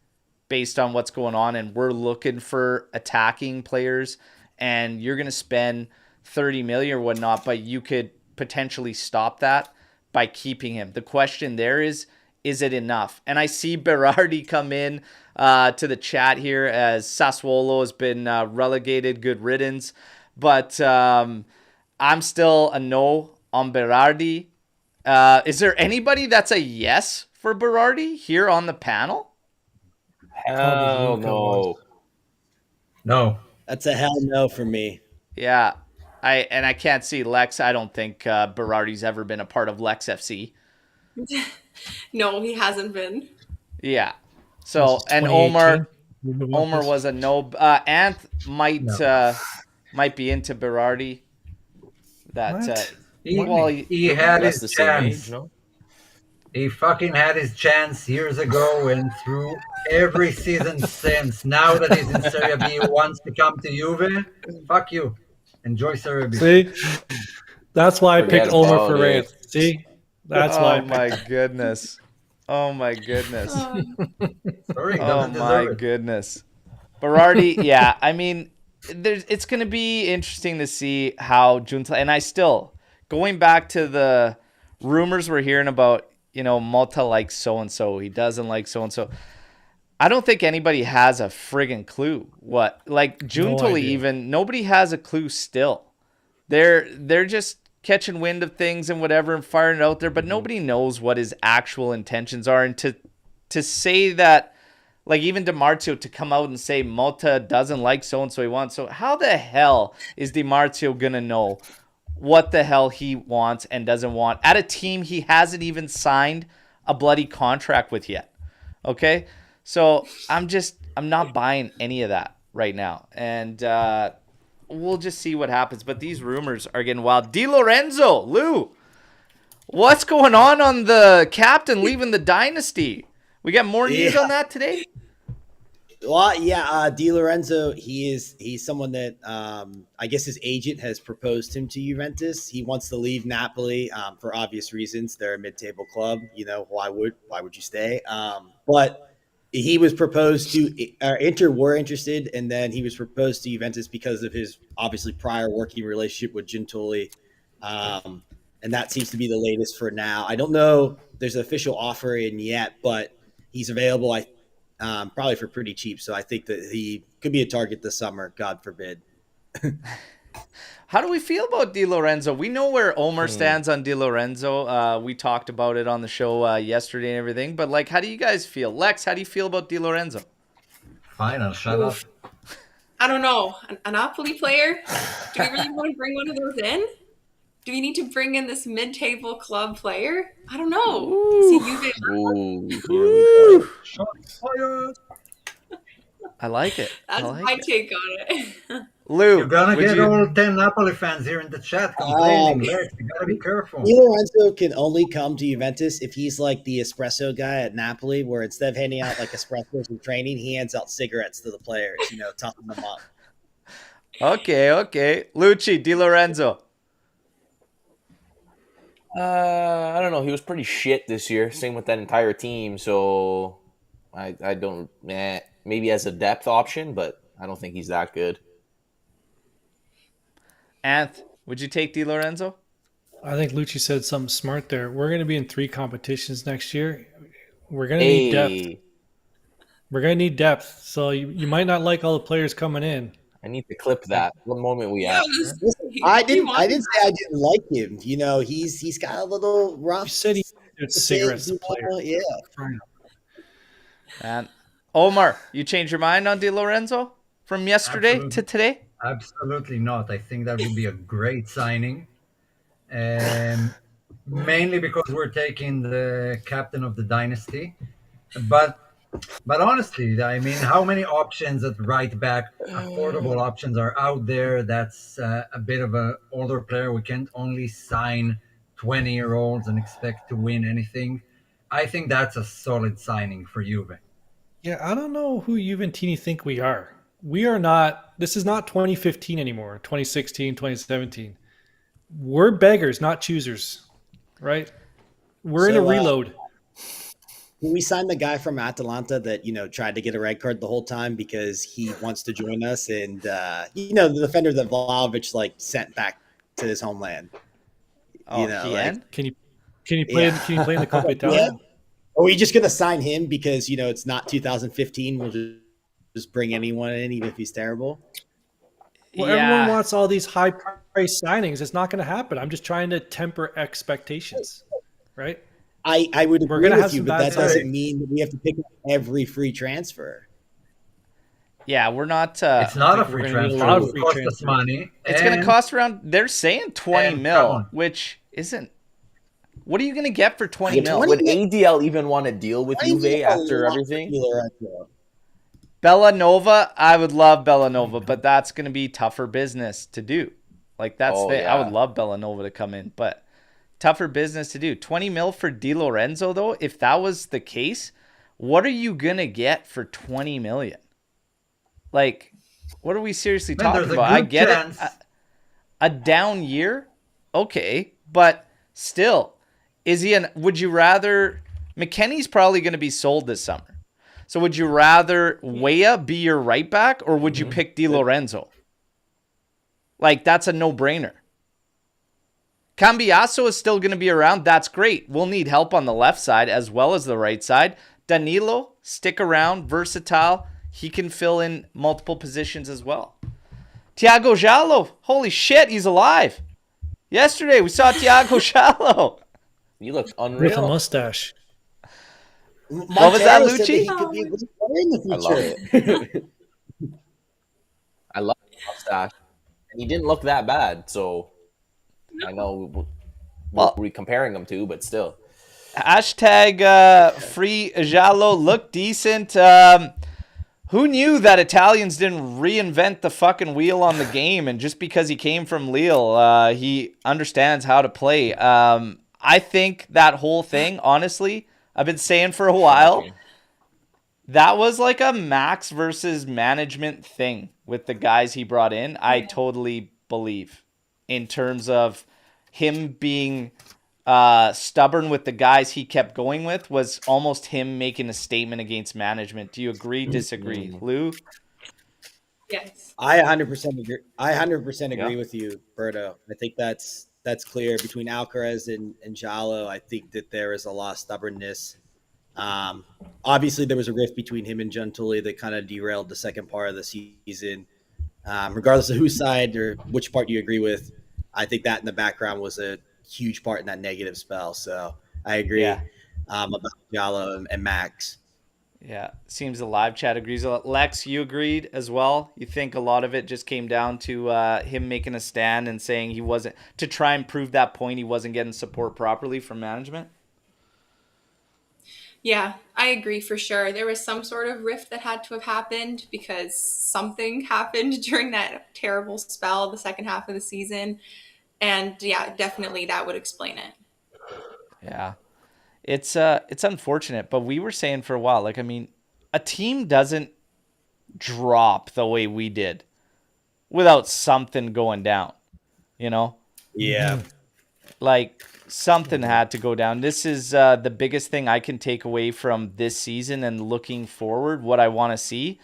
based on what's going on. And we're looking for attacking players, and you're going to spend 30 million or whatnot, but you could potentially stop that by keeping him. The question there is it enough? And I see Berardi come in to the chat here as Sassuolo has been relegated. Good riddance. But I'm still a no on Berardi. Is there anybody that's a yes for Berardi here on the panel? Hell Luca no. was. No. That's a hell no for me. Yeah. I can't see Lex. I don't think Berardi's ever been a part of Lex FC. No, he hasn't been. Yeah. So, This is and 2018. Omer was a no. Anth might No. might be into Berardi. That What? He had That's the his same chance. age, no? He fucking had his chance years ago and through every season since. Now that he's in Serie B, he wants to come to Juve. Fuck you. Enjoy Serie B. See, that's why I Forget picked Omer about for it. Rant. See, that's why. Oh my goodness. Oh my goodness. Sorry, he Oh doesn't my deserve it. goodness. Berardi, yeah. I mean, it's going to be interesting to see how Junta, and I still, going back to the rumors we're hearing about, Mota likes so-and-so, he doesn't like so-and-so. I don't think anybody has a friggin' clue what, like Juntoli idea. even, nobody has a clue still. They're just catching wind of things and whatever and firing it out there, but nobody knows what his actual intentions are. And to say that, like even DiMarzio to come out and say Mota doesn't like so-and-so he wants, so how the hell is DiMarzio going to know what the hell he wants and doesn't want at a team he hasn't even signed a bloody contract with yet? Okay? So I'm not buying any of that right now. And we'll just see what happens. But these rumors are getting wild. Di Lorenzo, Lou, what's going on the captain leaving the dynasty? We got more news on that today? Well, yeah, Di Lorenzo, he's someone that I guess his agent has proposed him to Juventus. He wants to leave Napoli for obvious reasons. They're a mid-table club. Why would you stay? But he was proposed to Inter were interested, and then he was proposed to Juventus because of his obviously prior working relationship with Giuntoli. And that seems to be the latest for now. I don't know. There's an official offer in yet, but he's available. Probably for pretty cheap. So I think that he could be a target this summer, God forbid. How do we feel about Di Lorenzo? We know where Omer stands on Di Lorenzo. We talked about it on the show yesterday and everything. But, how do you guys feel? Lex, how do you feel about Di Lorenzo? Fine, I'll shut up. I don't know. An Napoli player? Do we really want to bring one of those in? Do we need to bring in this mid-table club player? I don't know. See, Juve. Ooh, here we go. I like it. That's my take on it. Lou, You're gonna would get you- all 10 Napoli fans here in the chat complaining. Lex, you gotta be careful. Di Lorenzo can only come to Juventus if he's like the espresso guy at Napoli, where instead of handing out like espressos in training, he hands out cigarettes to the players, toughen them up. Okay. Lucci, Di Lorenzo. I don't know. He was pretty shit this year. Same with that entire team. So I don't. Maybe as a depth option, but I don't think he's that good. Anth, would you take Di Lorenzo? I think Lucci said something smart there. We're going to be in 3 competitions next year. We're going to need depth. Hey, We're going to need depth. So you might not like all the players coming in. I need to clip that. What moment we at? Yes. Listen, I didn't say I didn't like him. You know, he's got a little rough. You said he did cigarettes you as a player. know, yeah. And Omar, you changed your mind on Di Lorenzo from yesterday to today? Absolutely not. I think that would be a great signing. Mainly because we're taking the captain of the dynasty. But honestly, I mean, how many options at right back, affordable options are out there? That's a bit of an older player. We can't only sign 20-year-olds and expect to win anything. I think that's a solid signing for Juve. Yeah, I don't know who Juventini think we are. We are not, this is not 2015 anymore, 2016, 2017. We're beggars, not choosers, right? We're in a reload. We signed the guy from Atalanta that, you know, tried to get a red card the whole time because he wants to join us. And, you know, the defender that Vlahovic, like, sent back to his homeland. Oh, You know, like, Can you play Yeah. can you play in the Coppa Italia? are we just going to sign him because, you know, it's not 2015? We'll just bring anyone in, even if he's terrible. Well, Yeah. everyone wants all these high price signings. It's not going to happen. I'm just trying to temper expectations, right? I would We're agree gonna with have you, some but bad that doesn't signings. mean that we have to pick up every free transfer. Yeah, we're not. It's not a think free we're gonna need a transfer. lot It of will free cost us transfer. money. It's going to and- cost around. They're saying 20 and mil, come on. which isn't. What are you going to get for 20 Yeah, mil? 20 Would ADL even want to deal with Juve after everything? Bellanova, I would love Bellanova, but that's going to be tougher business to do. Like that's Oh, I would yeah. love Bellanova to come in, but tougher business to do. 20 mil for Di Lorenzo though, if that was the case, what are you going to get for 20 million? Like what are we seriously Man, talking there's a about? I good get chance. it. A down year? Okay, but still, would you rather McKennie's probably going to be sold this summer. So would you rather Weah be your right back or would you pick Di Lorenzo? Like, that's a no-brainer. Cambiasso is still going to be around. That's great. We'll need help on the left side as well as the right side. Danilo, stick around, versatile. He can fill in multiple positions as well. Thiago Giallo, holy shit, he's alive. Yesterday, we saw Thiago Giallo. He looks With a unreal. mustache. What was that, Montero said Lucci? he could be a good player in the I love future. it. I love the mustache. And he didn't look that bad, so I know what we're comparing him to, but still. Hashtag free Giallo looked decent. Who knew that Italians didn't reinvent the fucking wheel on the game? And just because he came from Lille, he understands how to play. I think that whole thing, honestly, I've been saying for a while, that was like a Max versus management thing with the guys he brought in. I totally believe in terms of him being stubborn with the guys he kept going with was almost him making a statement against management. Do you agree, disagree? Lou? Yes. I 100% agree. I 100% agree Yeah. with you, Berto. I think that's clear between Alcaraz and Giallo. I think that there is a lot of stubbornness. Obviously, there was a rift between him and Giuntoli that kind of derailed the second part of the season. Regardless of whose side or which part you agree with, I think that in the background was a huge part in that negative spell. So I agree Yeah. about Giallo and Max. Yeah, seems the live chat agrees. Lex, you agreed as well. You think a lot of it just came down to him making a stand and saying he wasn't, to try and prove that point, he wasn't getting support properly from management? Yeah, I agree for sure. There was some sort of rift that had to have happened because something happened during that terrible spell the second half of the season. And yeah, definitely that would explain it. Yeah. It's unfortunate, but we were saying for a while, like, I mean, a team doesn't drop the way we did. without something going down, Yeah. Like something had to go down. This is the biggest thing I can take away from this season and looking forward, what I want to see.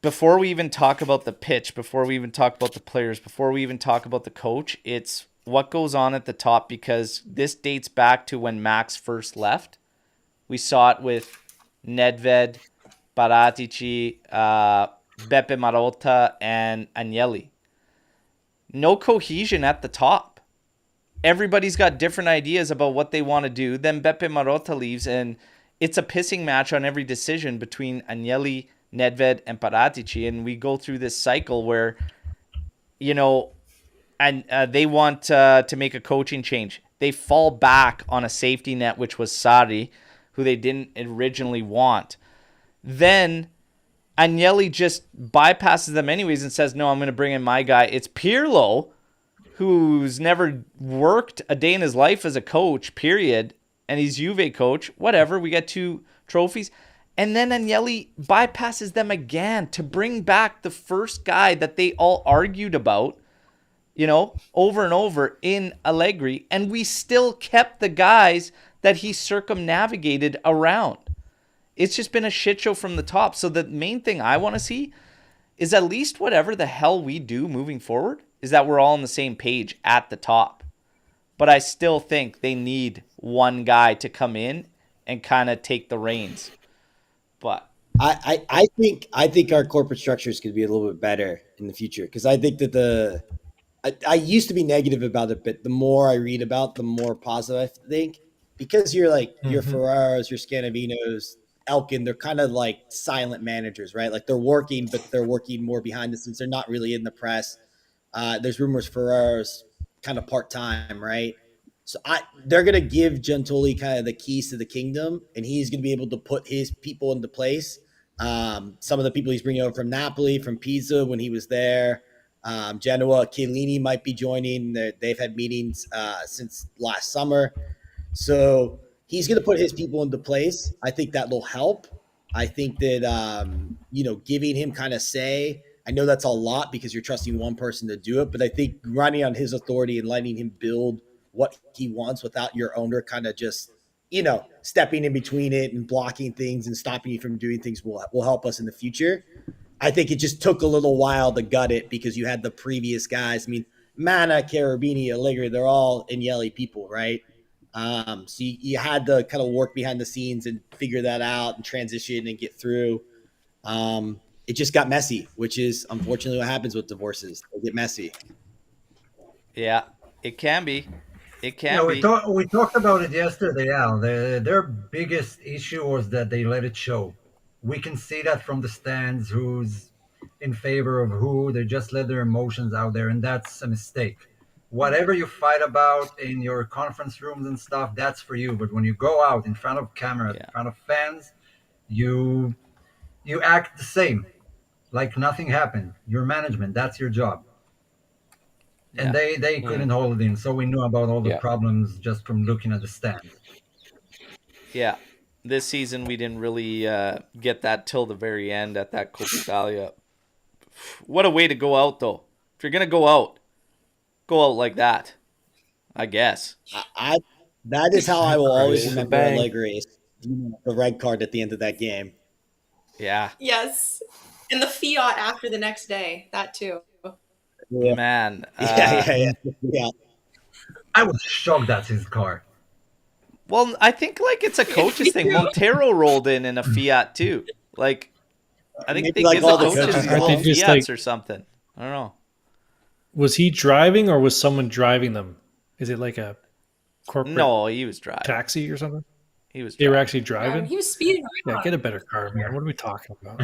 Before we even talk about the pitch, before we even talk about the players, before we even talk about the coach, it's what goes on at the top, because this dates back to when Max first left. We saw it with Nedved, Paratici, Beppe Marotta, and Agnelli. No cohesion at the top. Everybody's got different ideas about what they want to do. Then Beppe Marotta leaves, and it's a pissing match on every decision between Agnelli, Nedved, and Paratici. And we go through this cycle where, and they want to make a coaching change. They fall back on a safety net, which was Sarri, who they didn't originally want. Then Agnelli just bypasses them anyways and says, no, I'm going to bring in my guy. It's Pirlo, who's never worked a day in his life as a coach, period. And he's Juve coach. Whatever. We got 2 trophies. And then Agnelli bypasses them again to bring back the first guy that they all argued about, over and over in Allegri. And we still kept the guys that he circumnavigated around. It's just been a shit show from the top. So the main thing I want to see is at least whatever the hell we do moving forward is that we're all on the same page at the top. But I still think they need one guy to come in and kind of take the reins. But I think our corporate structures could be a little bit better in the future, because I think that I used to be negative about it, but the more I read about, the more positive I think, because you're like your Ferraros, your Scanavinos, Elkin, they're kind of like silent managers, right? Like they're working, but they're working more behind the scenes. They're not really in the press. There's rumors Ferraro's kind of part-time, right? So they're going to give Giuntoli kind of the keys to the kingdom, and he's going to be able to put his people into place. Some of the people he's bringing over from Napoli, from Pisa when he was there, Genoa, Chiellini might be joining. They've had meetings since last summer. So he's going to put his people into place. I think that will help. I think that, giving him kind of say, I know that's a lot because you're trusting one person to do it, but I think running on his authority and letting him build what he wants without your owner kind of just, stepping in between it and blocking things and stopping you from doing things will help us in the future. I think it just took a little while to gut it because you had the previous guys. I mean, Mana, Carabini, Allegri, they're all Agnelli people, right? So you had to kind of work behind the scenes and figure that out and transition and get through. It just got messy, which is unfortunately what happens with divorces. They get messy. Yeah, it can be. It can be. We talked about it yesterday, Al. Their biggest issue was that they let it show. We can see that from the stands, who's in favor of who. They just let their emotions out there, and that's a mistake. Whatever you fight about in your conference rooms and stuff, that's for you. But when you go out in front of cameras, in front of fans, you act the same, like nothing happened. Your management, that's your job. And they couldn't hold it in. So we knew about all the problems just from looking at the stands. Yeah. This season, we didn't really get that till the very end at that Coppa Italia. What a way to go out, though. If you're going to go out like that, I guess. That is how I will always remember Allegri, the red card at the end of that game. Yeah. Yes. And the fiat after the next day, that too. Yeah. Man. Yeah. I was shocked that's his car. Well, I think it's a coach's thing. Montero rolled in a Fiat too. I think they give the coaches these little Fiats or something. I don't know. Was he driving or was someone driving them? Is it like a corporate? No, he was driving. Taxi or something? He was. They were actually driving. Yeah, he was speeding around. Yeah, get a better car, man. What are we talking about?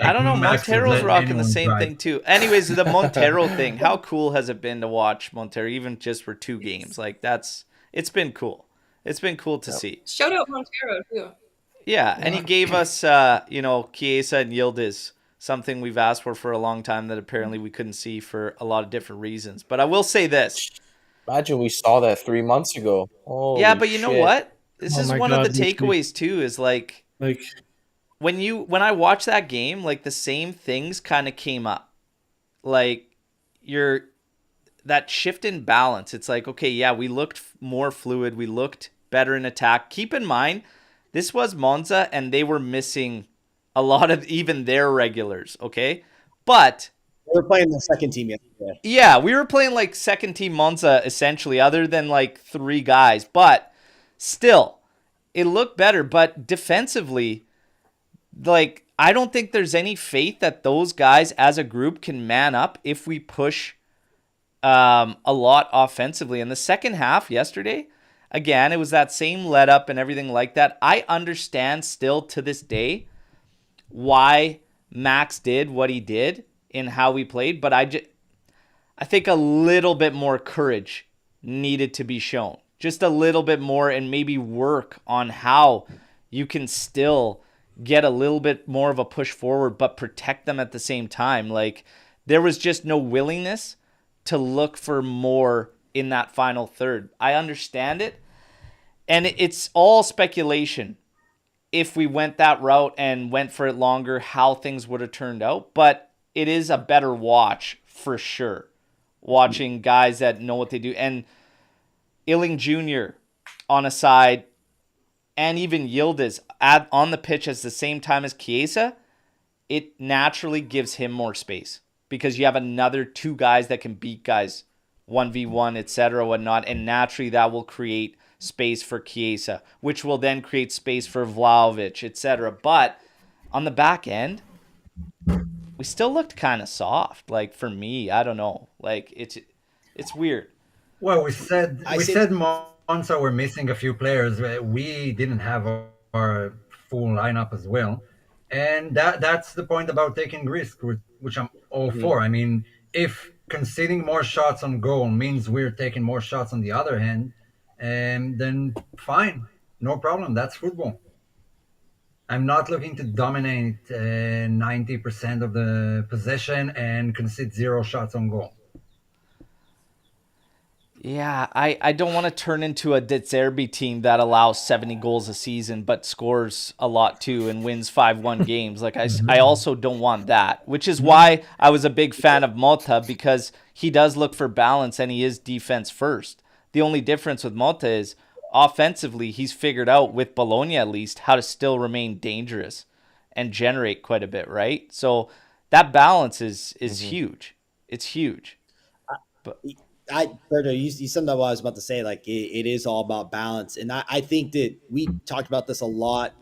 I don't know. Montero's rocking the same thing too. Anyways, the Montero thing. How cool has it been to watch Montero, even just for 2 games? It's been cool. It's been cool to see. Shout out Montero too. Yeah, and he gave us, Chiesa and Yildiz, something we've asked for a long time that apparently we couldn't see for a lot of different reasons. But I will say this. Imagine we saw that 3 months ago. Holy but you know what? This is one of the takeaways too. Is when I watched that game, the same things kind of came up. like you're that shift in balance. It's like, okay, yeah, we looked more fluid. We looked better in attack. Keep in mind, this was Monza and they were missing a lot of even their regulars, okay? But We're playing the second team yesterday. yeah, we were playing like second team Monza essentially, other than like 3 guys. But still, it looked better. But defensively, like I don't think there's any faith that those guys as a group can man up if we push a lot offensively. In the second half yesterday, again, it was that same let up and everything like that. I understand still to this day why Max did what he did in how we played, but I think a little bit more courage needed to be shown. Just a little bit more, and maybe work on how you can still get a little bit more of a push forward, but protect them at the same time. Like, there was just no willingness to look for more in that final third. I understand it, and it's all speculation if we went that route and went for it longer, how things would have turned out. But it is a better watch for sure, watching guys that know what they do. And Illing Jr. on a side, and even Yildiz on the pitch at the same time as Chiesa, it naturally gives him more space because you have another 2 guys that can beat guys 1v1, etc., whatnot, and naturally that will create space for Chiesa, which will then create space for Vlahovic, etc. But on the back end, we still looked kind of soft. Like, for me, I don't know. Like, it's weird. Well, we said Monza were missing a few players. We didn't have our full lineup as well, and that's the point about taking risk, which I'm all for. I mean, if conceding more shots on goal means we're taking more shots on the other hand, then fine, no problem. That's football. I'm not looking to dominate 90% of the possession and concede 0 shots on goal. Yeah, I don't want to turn into a De Zerbi team that allows 70 goals a season but scores a lot too and wins 5-1 games. Like, I also don't want that, which is why I was a big fan of Motta, because he does look for balance and he is defense first. The only difference with Motta is offensively, he's figured out, with Bologna at least, how to still remain dangerous and generate quite a bit, right? So that balance is huge. It's huge. But Berto, you summed up what I was about to say. Like, it is all about balance. And I think that we talked about this a lot,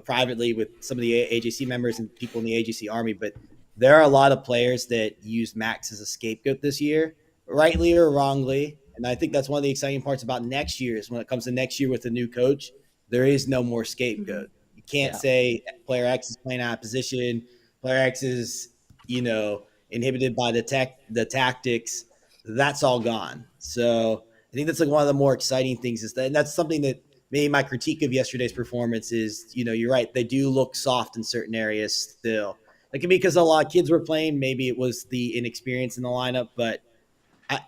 privately with some of the AJC members and people in the AJC army, but there are a lot of players that use Max as a scapegoat this year, rightly or wrongly. And I think that's one of the exciting parts about next year is when it comes to next year with a new coach, there is no more scapegoat. You can't say player X is playing out of position, player X is, inhibited by the tactics. That's all gone. So I think that's like one of the more exciting things is that, and that's something that maybe my critique of yesterday's performance is, you're right. They do look soft in certain areas still. It can be because a lot of kids were playing. Maybe it was the inexperience in the lineup, but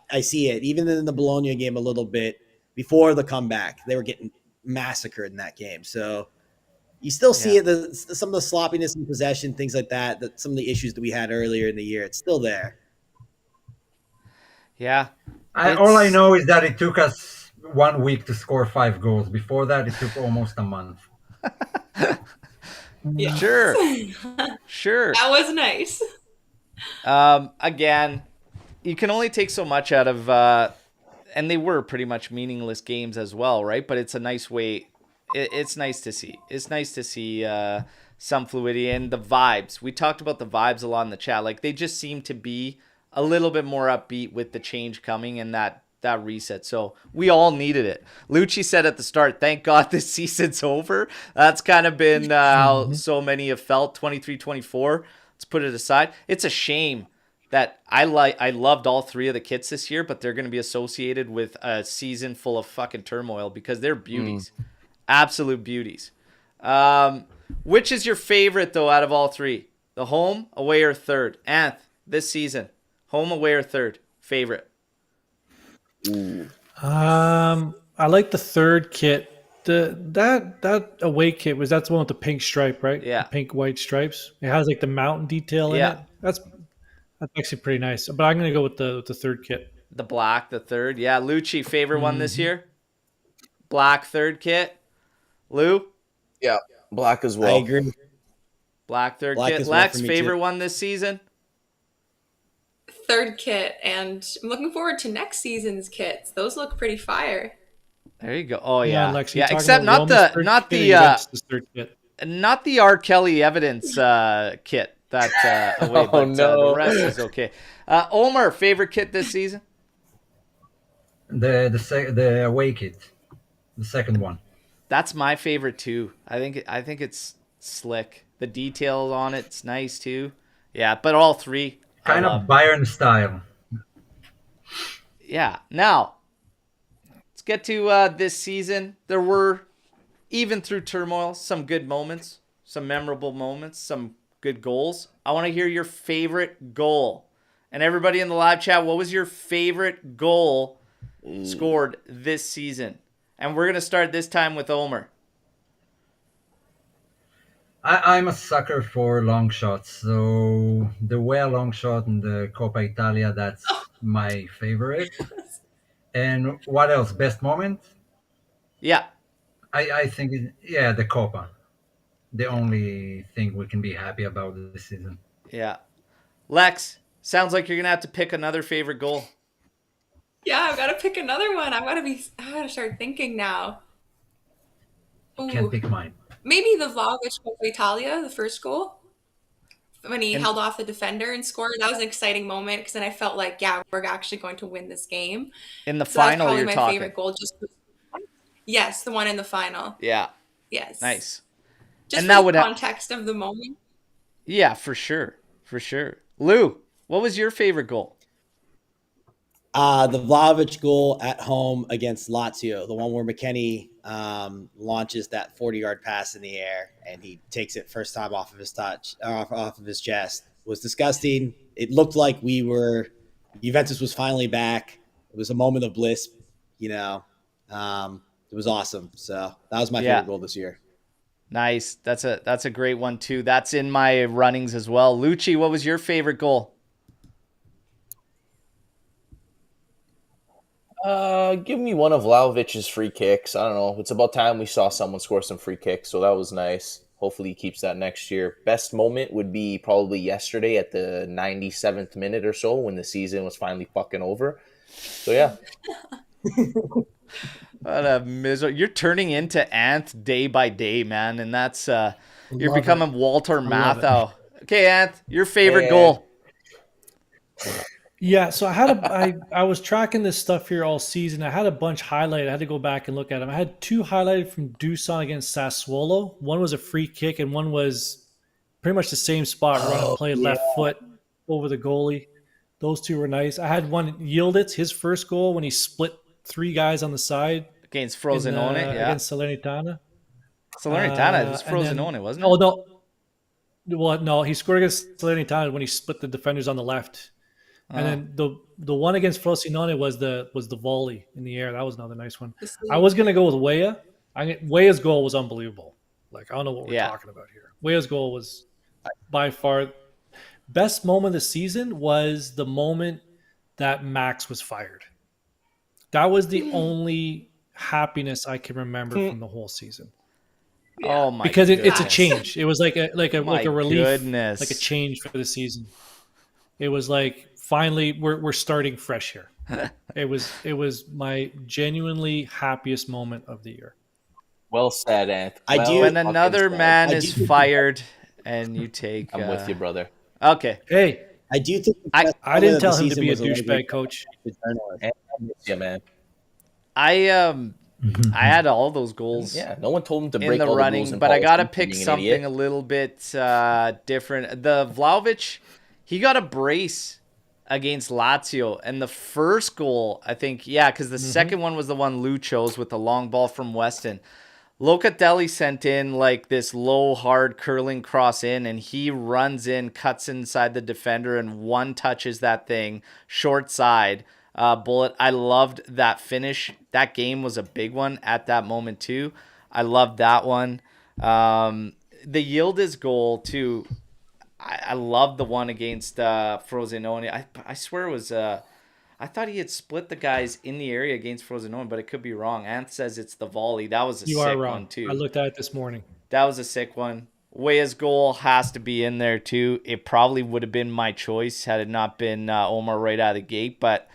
I see it. Even in the Bologna game a little bit before the comeback, they were getting massacred in that game. So you still see it, some of the sloppiness in possession, things like that, some of the issues that we had earlier in the year. It's still there. Yeah. All I know is that it took us 1 week to score 5 goals. Before that, it took almost a month. Yeah. Sure. That was nice. Again, you can only take so much out of, and they were pretty much meaningless games as well, right? But it's a nice way. It's nice to see. It's nice to see some fluidity and the vibes. We talked about the vibes a lot in the chat. Like, they just seem to be a little bit more upbeat with the change coming and that reset. So we all needed it. Lucci said at the start, thank God this season's over. That's kind of been how so many have felt, 23-24. Let's put it aside. It's a shame that I loved all 3 of the kits this year, but they're going to be associated with a season full of fucking turmoil because they're beauties. Absolute beauties. Which is your favorite, though, out of all 3? The home, away, or third? Anth, this season. Home, away, or third? Favorite? I like the third kit. That away kit that's the one with the pink stripe, right? Yeah. The pink white stripes. It has like the mountain detail in it. That's That's actually pretty nice. But I'm going to go with the third kit. The black, the third. Yeah, Lucci, favorite one this year? Black third kit. Lou? Yeah, black as I well. agree. Black third Black kit. as well Lex, for me, favorite too. one this season? Third kit, and I'm looking forward to next season's kits. Those look pretty fire. There you go. Oh Yeah, yeah, Lex, you yeah. talking Except about not Roman's the third not kit or the Juventus' third kit? not the R. Kelly evidence kit that away, Oh, but the no. rest is okay. Omer, favorite kit this season? The away kit, the second one. That's my favorite too. I think it's slick. The details on it's nice too. Yeah, but all three I Kind love. of Bayern style. Yeah. Now, let's get to this season. There were, even through turmoil, some good moments, some memorable moments, some good goals. I want to hear your favorite goal. And everybody in the live chat, what was your favorite goal scored this season? And we're going to start this time with Omer. I'm a sucker for long shots, so the Whale long shot in the Coppa Italia, that's my favorite. And what else? Best moment? Yeah. I think, the Coppa. The only thing we can be happy about this season. Yeah. Lex, sounds like you're going to have to pick another favorite goal. Yeah, I've got to pick another one. I gotta start thinking now. Can't Ooh, pick mine. maybe the Vlahovic Coppa Italia, the first goal, when he held off the defender and scored. That was an exciting moment because then I felt like, yeah, we're actually going to win this game. In the So that's final, probably you're my talking. favorite goal. Yes, the one in the final. Yeah. Yes. Nice. Just And for that the would context of the moment. Yeah, for sure. For sure. Lou, what was your favorite goal? The Vlahovic goal at home against Lazio, the one where McKennie launches that 40-yard pass in the air and he takes it first time off of his off of his chest, was disgusting. It looked like Juventus was finally back. It was a moment of bliss, you know. It was awesome. So that was my favorite goal this year. Nice. That's a great one too. That's in my runnings as well. Lucci, what was your favorite goal? Give me one of Vlahovic's free kicks. I don't know. It's about time we saw someone score some free kicks, so that was nice. Hopefully he keeps that next year. Best moment would be probably yesterday at the 97th minute or so when the season was finally fucking over. So, yeah. What a misery. You're turning into Anth day by day, man, and that's you're Love becoming it. Walter love it. Matthau. Okay, Anth, your favorite Hey, goal. Yeah, so I was tracking this stuff here all season. I had a bunch highlighted. I had to go back and look at them. I had two highlighted from Dusan against Sassuolo. One was a free kick, and one was pretty much the same spot, run and play left foot over the goalie. Those two were nice. I had one Yildiz, his first goal when he split three guys on the side Against Frosinone, yeah. against Salernitana. Salernitana, it was And then- Frosinone, wasn't it? Oh no, well no, he scored against Salernitana when he split the defenders on the left. And then the one against Frosinone was the volley in the air. That was another nice one. I was gonna go with Weah. Weah's goal was unbelievable. Like I don't know what we're talking about here. Weah's goal was by far best moment of the season was the moment that Max was fired. That was the only happiness I can remember from the whole season. Oh my Because it's a goodness. change. It was like a My relief, goodness. like a change for the season. It was like finally we're starting fresh here. It was my genuinely happiest moment of the year. well said, Ant. I Well do- When fucking another said. man I is do- fired and you take I'm with you, brother. Okay. Hey, I do think the I- best I moment didn't of the tell him to season be a was Allegri douchebag coach. the journalist. Ant, I miss you, man. I had all those goals Yeah, no one told him to in break the all the rules running, and but I gotta policies, pick being an something idiot. a little bit different. The Vlahovic, he got a brace against Lazio, and the first goal, I think, because the second one was the one Lou chose with the long ball from Weston. Locatelli sent in like this low, hard curling cross in, and he runs in, cuts inside the defender, and one touches that thing short side. Bullet. I loved that finish. That game was a big one at that moment too. I loved that one. The Yildiz goal too. I love the one against Frosinone. I swear it was. I thought he had split the guys in the area against Frosinone, but it could be wrong. Anth says it's the volley. That was a You are sick wrong. one too. I looked at it this morning. That was a sick one. Weah's goal has to be in there too. It probably would have been my choice had it not been Omer right out of the gate. But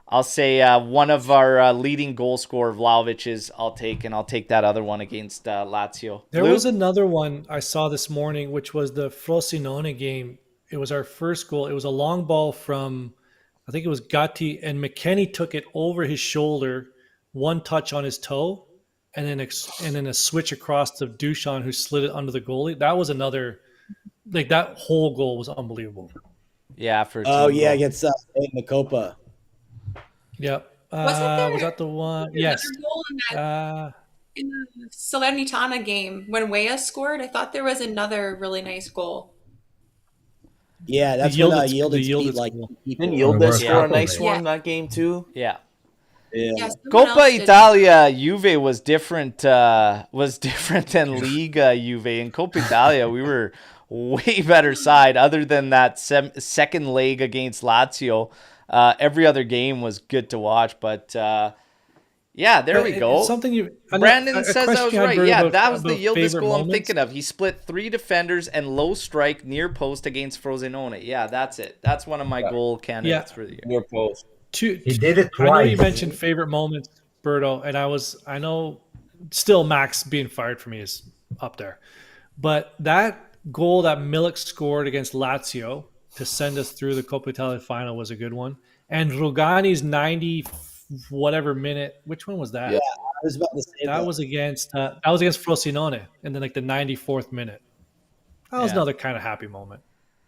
I'll say one of our leading goal scorer, Vlahovic's, I'll take that other one against Lazio. There Luke? was another one I saw this morning, which was the Frosinone game. It was our first goal. It was a long ball from, I think it was Gatti, and McKennie took it over his shoulder, one touch on his toe, and then a switch across to Duchamp, who slid it under the goalie. That was another, like that whole goal was unbelievable. Yeah, for against in the Copa. Yep. Wasn't there Was that the one? Yes. another goal in the Salernitana game when Weah scored? I thought there was another really nice goal. Yeah, that's The when Yildiz Yildiz beat goal. like people. Didn't Yildiz score a Yeah. nice one Yeah. that game too? Yeah. Yeah. Yeah, someone Coppa else did. Italia Juve was different than Liga Juve. In Coppa Italia, we were way better side. Other than that second leg against Lazio, every other game was good to watch. But yeah, there we go. Something you Brandon a says I question was you had, right. Bert, Yeah, about- that was the about Yildiz favorite goal I'm moments. thinking of. He split 3 defenders and low strike near post against Frosinone. Yeah, that's it. That's one of my goal candidates for the year. Near post. He did it I know you twice. mentioned favorite moments, Berto, and I know still Max being fired for me is up there. But that goal that Milik scored against Lazio to send us through the Coppa Italia final was a good one. And Rugani's 90 whatever minute, which one was that? Yeah, I was about to say That was against Frosinone in the 94th minute. That was Yeah. another kind of happy moment.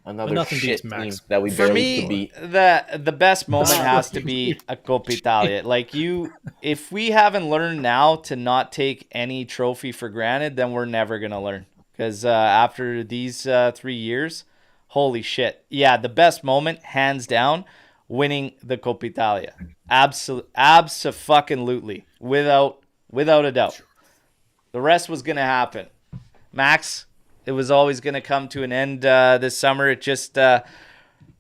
Another nothing shit beats Max. team that we For barely me, could beat. the best moment has to be a Coppa Italia. Like if we haven't learned now to not take any trophy for granted, then we're never gonna learn. Because after these 3 years, holy shit! Yeah, the best moment, hands down, winning the Coppa Italia. Abso-fucking-lutely, without a doubt. The rest was gonna happen. Max, it was always going to come to an end this summer. It just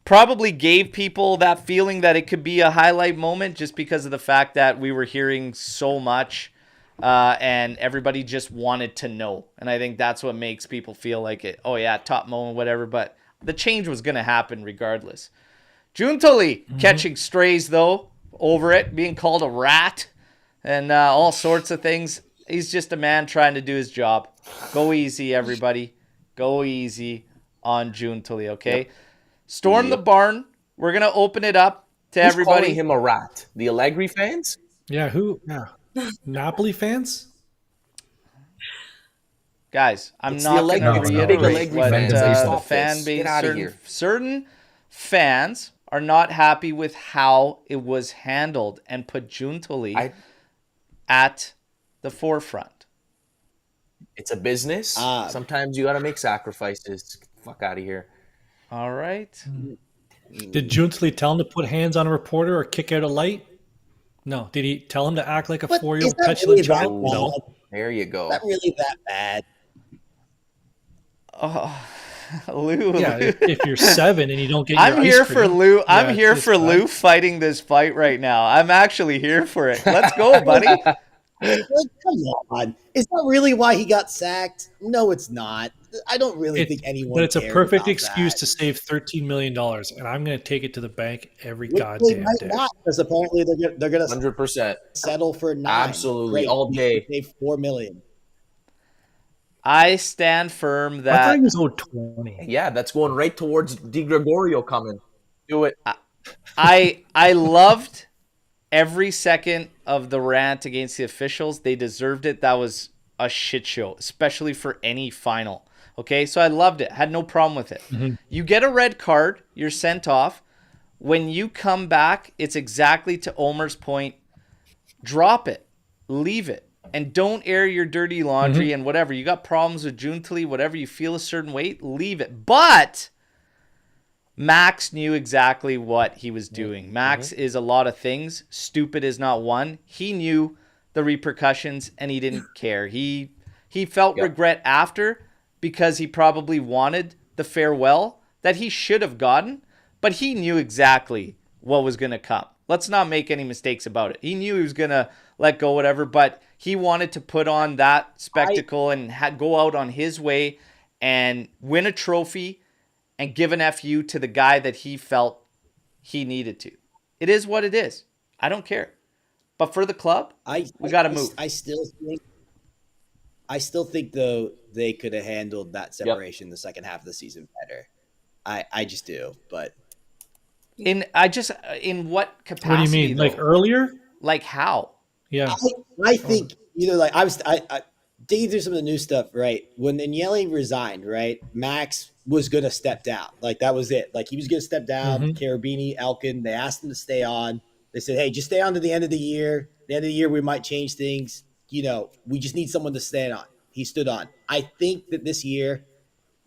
probably gave people that feeling that it could be a highlight moment just because of the fact that we were hearing so much and everybody just wanted to know. And I think that's what makes people feel like it. Oh, yeah, top moment, whatever. But the change was going to happen regardless. Giuntoli catching strays, though, over it, being called a rat and all sorts of things. He's just a man trying to do his job. Go easy, everybody. Go easy on Giuntoli, okay? Yep. Storm the barn. We're going to open it up to Who's everybody. calling him a rat? The Allegri fans? Yeah, who? Yeah. Napoli fans? Guys, I'm It's not the going Allegri- to it's the big reiterate Allegri what fans. They the stop fan this. base, Get outta here. certain fans are not happy with how it was handled and put Giuntoli at the forefront. It's a business. Ah. Sometimes you got to make sacrifices. Fuck out of here. All right. Did Giuntoli tell him to put hands on a reporter or kick out a light? No. Did he tell him to act like a But 4-year-old is that petulant really that child? bad? No. There you go. Is that really that bad? Lou. Yeah, if you're 7 and you don't get your I'm here ice for cream, Lou. yeah, I'm here it's for bad. Lou fighting this fight right now. I'm actually here for it. Let's go, buddy. Like, come on. Is that really why he got sacked? No, it's not. I don't really think anyone But it's a cared perfect about excuse that. to save $13 million, and I'm going to take it to the bank every Which they goddamn might day. not, because apparently they're going to 100%. settle for 9. Absolutely, Great. all day. Save $4 million. I stand firm I thought that he was owed 20. Yeah, that's going right towards Di Gregorio coming. Do it. I loved every second of the rant against the officials. They deserved it. That was a shit show, especially for any final. Okay, so I loved it. Had no problem with it. Mm-hmm. You get a red card, you're sent off. When you come back, it's exactly to Omer's point. Drop it. Leave it. And don't air your dirty laundry and whatever. You got problems with Giuntoli, whatever, you feel a certain way, leave it. But Max knew exactly what he was doing. Max is a lot of things. Stupid is not one. He knew the repercussions and he didn't care. He felt regret after because he probably wanted the farewell, that he should have gotten, but he knew exactly what was going to come. Let's not make any mistakes about it. He knew he was going to let go, whatever, but he wanted to put on that spectacle and go out on his way and win a trophy and give an FU to the guy that he felt he needed to. It is what it is. I don't care. But for the club, we got to move. I still think though they could have handled that separation the second half of the season better. I just do, but in what capacity? What do you mean? Though? Like earlier? Like how? Yeah. I think like I digging through some of the new stuff, right? When Agnelli resigned, right? Max was gonna step down. Like that was it. Like he was gonna step down. Carabini, Elkin, they asked him to stay on. They said, hey, just stay on to the end of the year. The end of the year we might change things. We just need someone to stand on. He stood on. I think that this year,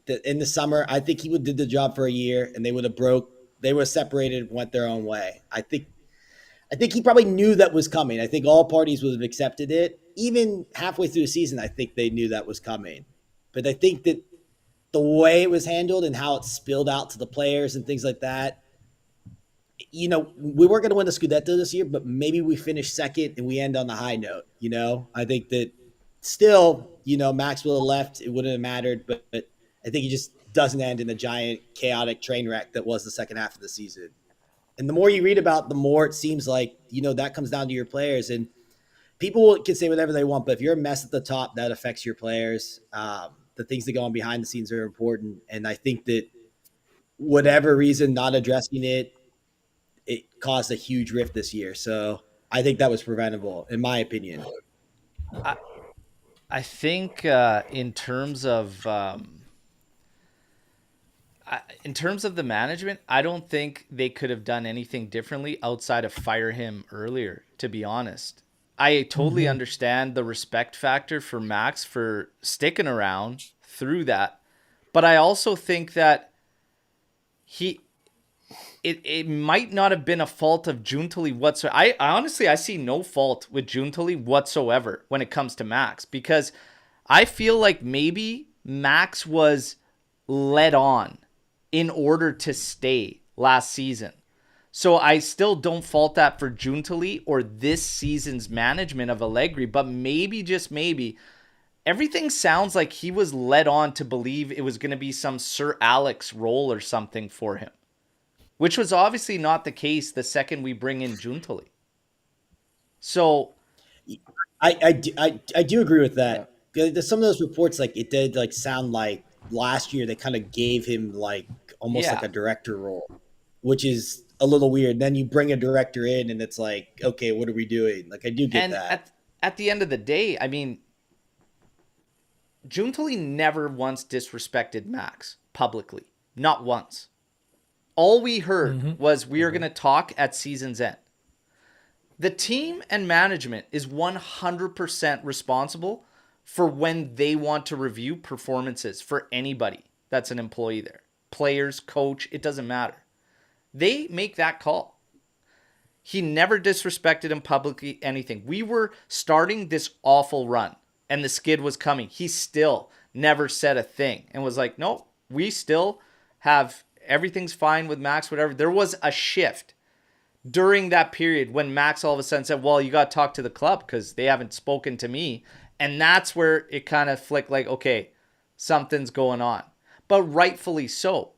that in the summer, I think he would did the job for a year and they would have separated, went their own way. I think he probably knew that was coming. I think all parties would have accepted it. Even halfway through the season, I think they knew that was coming. But I think that the way it was handled and how it spilled out to the players and things like that, we weren't going to win the Scudetto this year, but maybe we finish second and we end on the high note. I think that still, Max would have left. It wouldn't have mattered, but I think he just doesn't end in the giant chaotic train wreck that was the second half of the season. And the more you read about, the more it seems like, that comes down to your players. And people can say whatever they want, but if you're a mess at the top, that affects your players. The things that go on behind the scenes are important. And I think that whatever reason, not addressing it caused a huge rift this year. So I think that was preventable, in my opinion. I think in terms of the management, I don't think they could have done anything differently outside of fire him earlier, to be honest. I totally understand the respect factor for Max for sticking around through that. But I also think that it might not have been a fault of Giuntoli whatsoever. I honestly, I see no fault with Giuntoli whatsoever when it comes to Max, because I feel like maybe Max was led on in order to stay last season. So I still don't fault that for Giuntoli or this season's management of Allegri, but maybe, just maybe, everything sounds like he was led on to believe it was going to be some Sir Alex role or something for him, which was obviously not the case the second we bring in Giuntoli. So I do agree with that. There's some of those reports, like it did like sound like last year they kind of gave him like almost like a director role, which is a little weird. Then you bring a director in and it's like, okay, what are we doing? Like I do get that. At the end of the day, I mean, Giuntoli never once disrespected Max publicly. Not once. All we heard was we are going to talk at season's end. The team and management is 100% responsible for when they want to review performances for anybody that's an employee there. Players, coach, it doesn't matter. They make that call. He never disrespected him publicly, anything. We were starting this awful run and the skid was coming. He still never said a thing and was like, no, we still have... everything's fine with Max, whatever. There was a shift during that period when Max all of a sudden said, well, you got to talk to the club because they haven't spoken to me. And that's where it kind of flicked like, okay, something's going on. But rightfully so.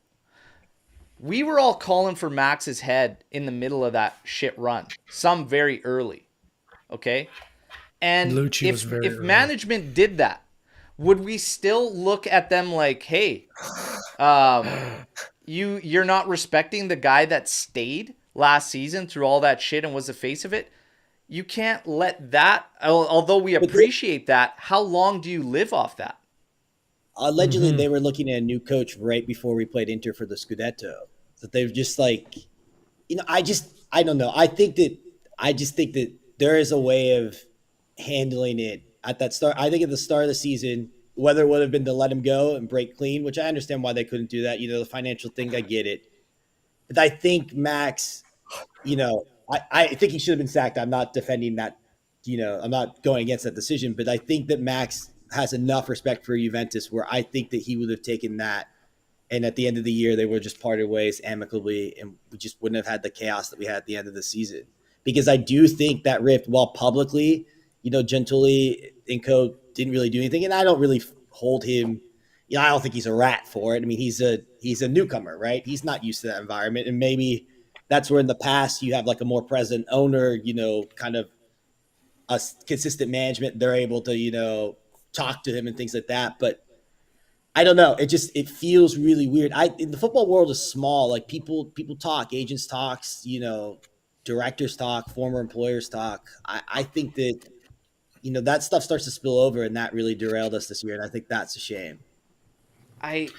We were all calling for Max's head in the middle of that shit run. Some very early. Okay? And Lucci if management did that, would we still look at them like, hey, you're not respecting the guy that stayed last season through all that shit and was the face of it? You can't let that, although we appreciate that, how long do you live off that? Allegedly, they were looking at a new coach right before we played Inter for the Scudetto. That they were just like, I don't know. I just think that there is a way of handling it at that start. I think at the start of the season, whether it would have been to let him go and break clean, which I understand why they couldn't do that. The financial thing, I get it. But I think Max, I think he should have been sacked. I'm not defending that. I'm not going against that decision. But I think that Max has enough respect for Juventus where I think that he would have taken that And at the end of the year, they were just parted ways amicably, and we just wouldn't have had the chaos that we had at the end of the season. Because I do think that rift, while publicly, Gentili and Co didn't really do anything, and I don't really hold him. I don't think he's a rat for it. I mean, he's a newcomer, right? He's not used to that environment, and maybe that's where in the past you have like a more present owner, kind of a consistent management. They're able to, talk to him and things like that. But I don't know. It feels really weird. The football world is small. Like people talk, agents talks, directors talk, former employers talk. I think that that stuff starts to spill over, and that really derailed us this year. And I think that's a shame. I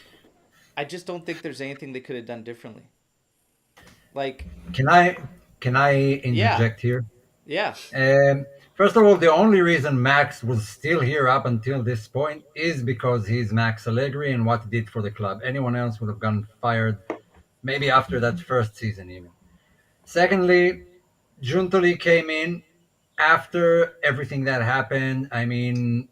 just don't think there's anything they could have done differently. Like, Can I interject here? yeah, First of all, the only reason Max was still here up until this point is because he's Max Allegri and what he did for the club. Anyone else would have gotten fired maybe after that first season even. Secondly, Giuntoli came in after everything that happened. I mean,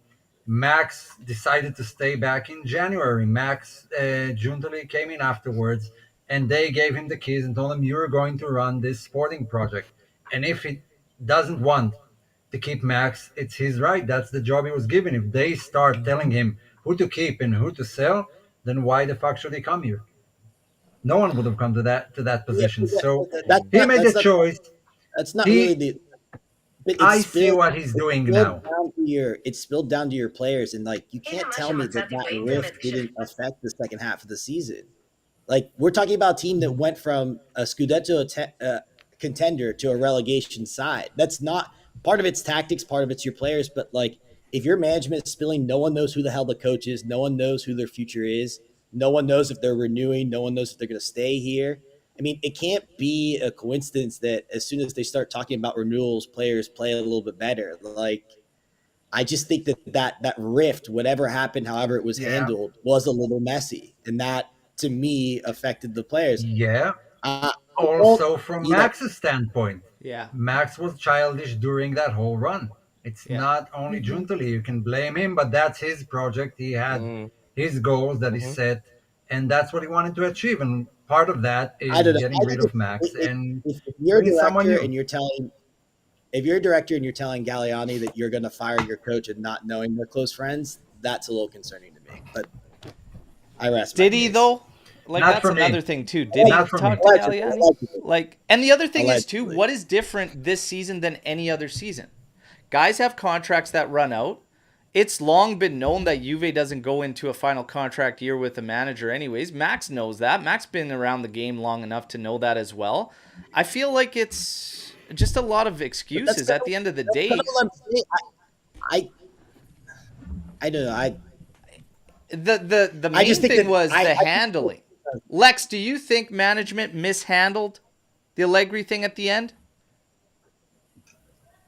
Max decided to stay back in January. Giuntoli came in afterwards, and they gave him the keys and told him, "You're going to run this sporting project." And if he doesn't want to keep Max, it's his right. That's the job he was given. If they start telling him who to keep and who to sell, then why the fuck should he come here? No one would have come to that position. So he made the choice. That's not He- really the. But I see what he's doing now. It's spilled down to your players, and like you can't tell me that rift didn't affect the second half of the season. Like we're talking about a team that went from a Scudetto contender to a relegation side. That's not part of its tactics, part of it's your players. But like if your management is spilling, no one knows who the hell the coach is. No one knows who their future is. No one knows if they're renewing. No one knows if they're going to stay here. I mean, it can't be a coincidence that as soon as they start talking about renewals, players play a little bit better. Like, I just think that rift, whatever happened, however it was handled, was a little messy, and that to me affected the players. Yeah. Also, from Max's standpoint, yeah. Max was childish during that whole run. It's not only Giuntoli. You can blame him, but that's his project. He had his goals that he set, and that's what he wanted to achieve. And part of that is getting rid of Max and if you're a bringing someone director new. and you're a director and you're telling Galliani that you're going to fire your coach and not knowing they're close friends, that's a little concerning to me. But I rest. Did he though? Like Not that's for me. another thing too. Did Not he for talk me. to Galliani? Like, and the other thing is too, Allegedly. what is different this season than any other season? Guys have contracts that run out. It's long been known that Juve doesn't go into a final contract year with a manager anyways. Max knows that. Max been around the game long enough to know that as well. I feel like it's just a lot of excuses at the end of the day. I don't know. The I main just think thing that was I- the I- handling. Lex, do you think management mishandled the Allegri thing at the end?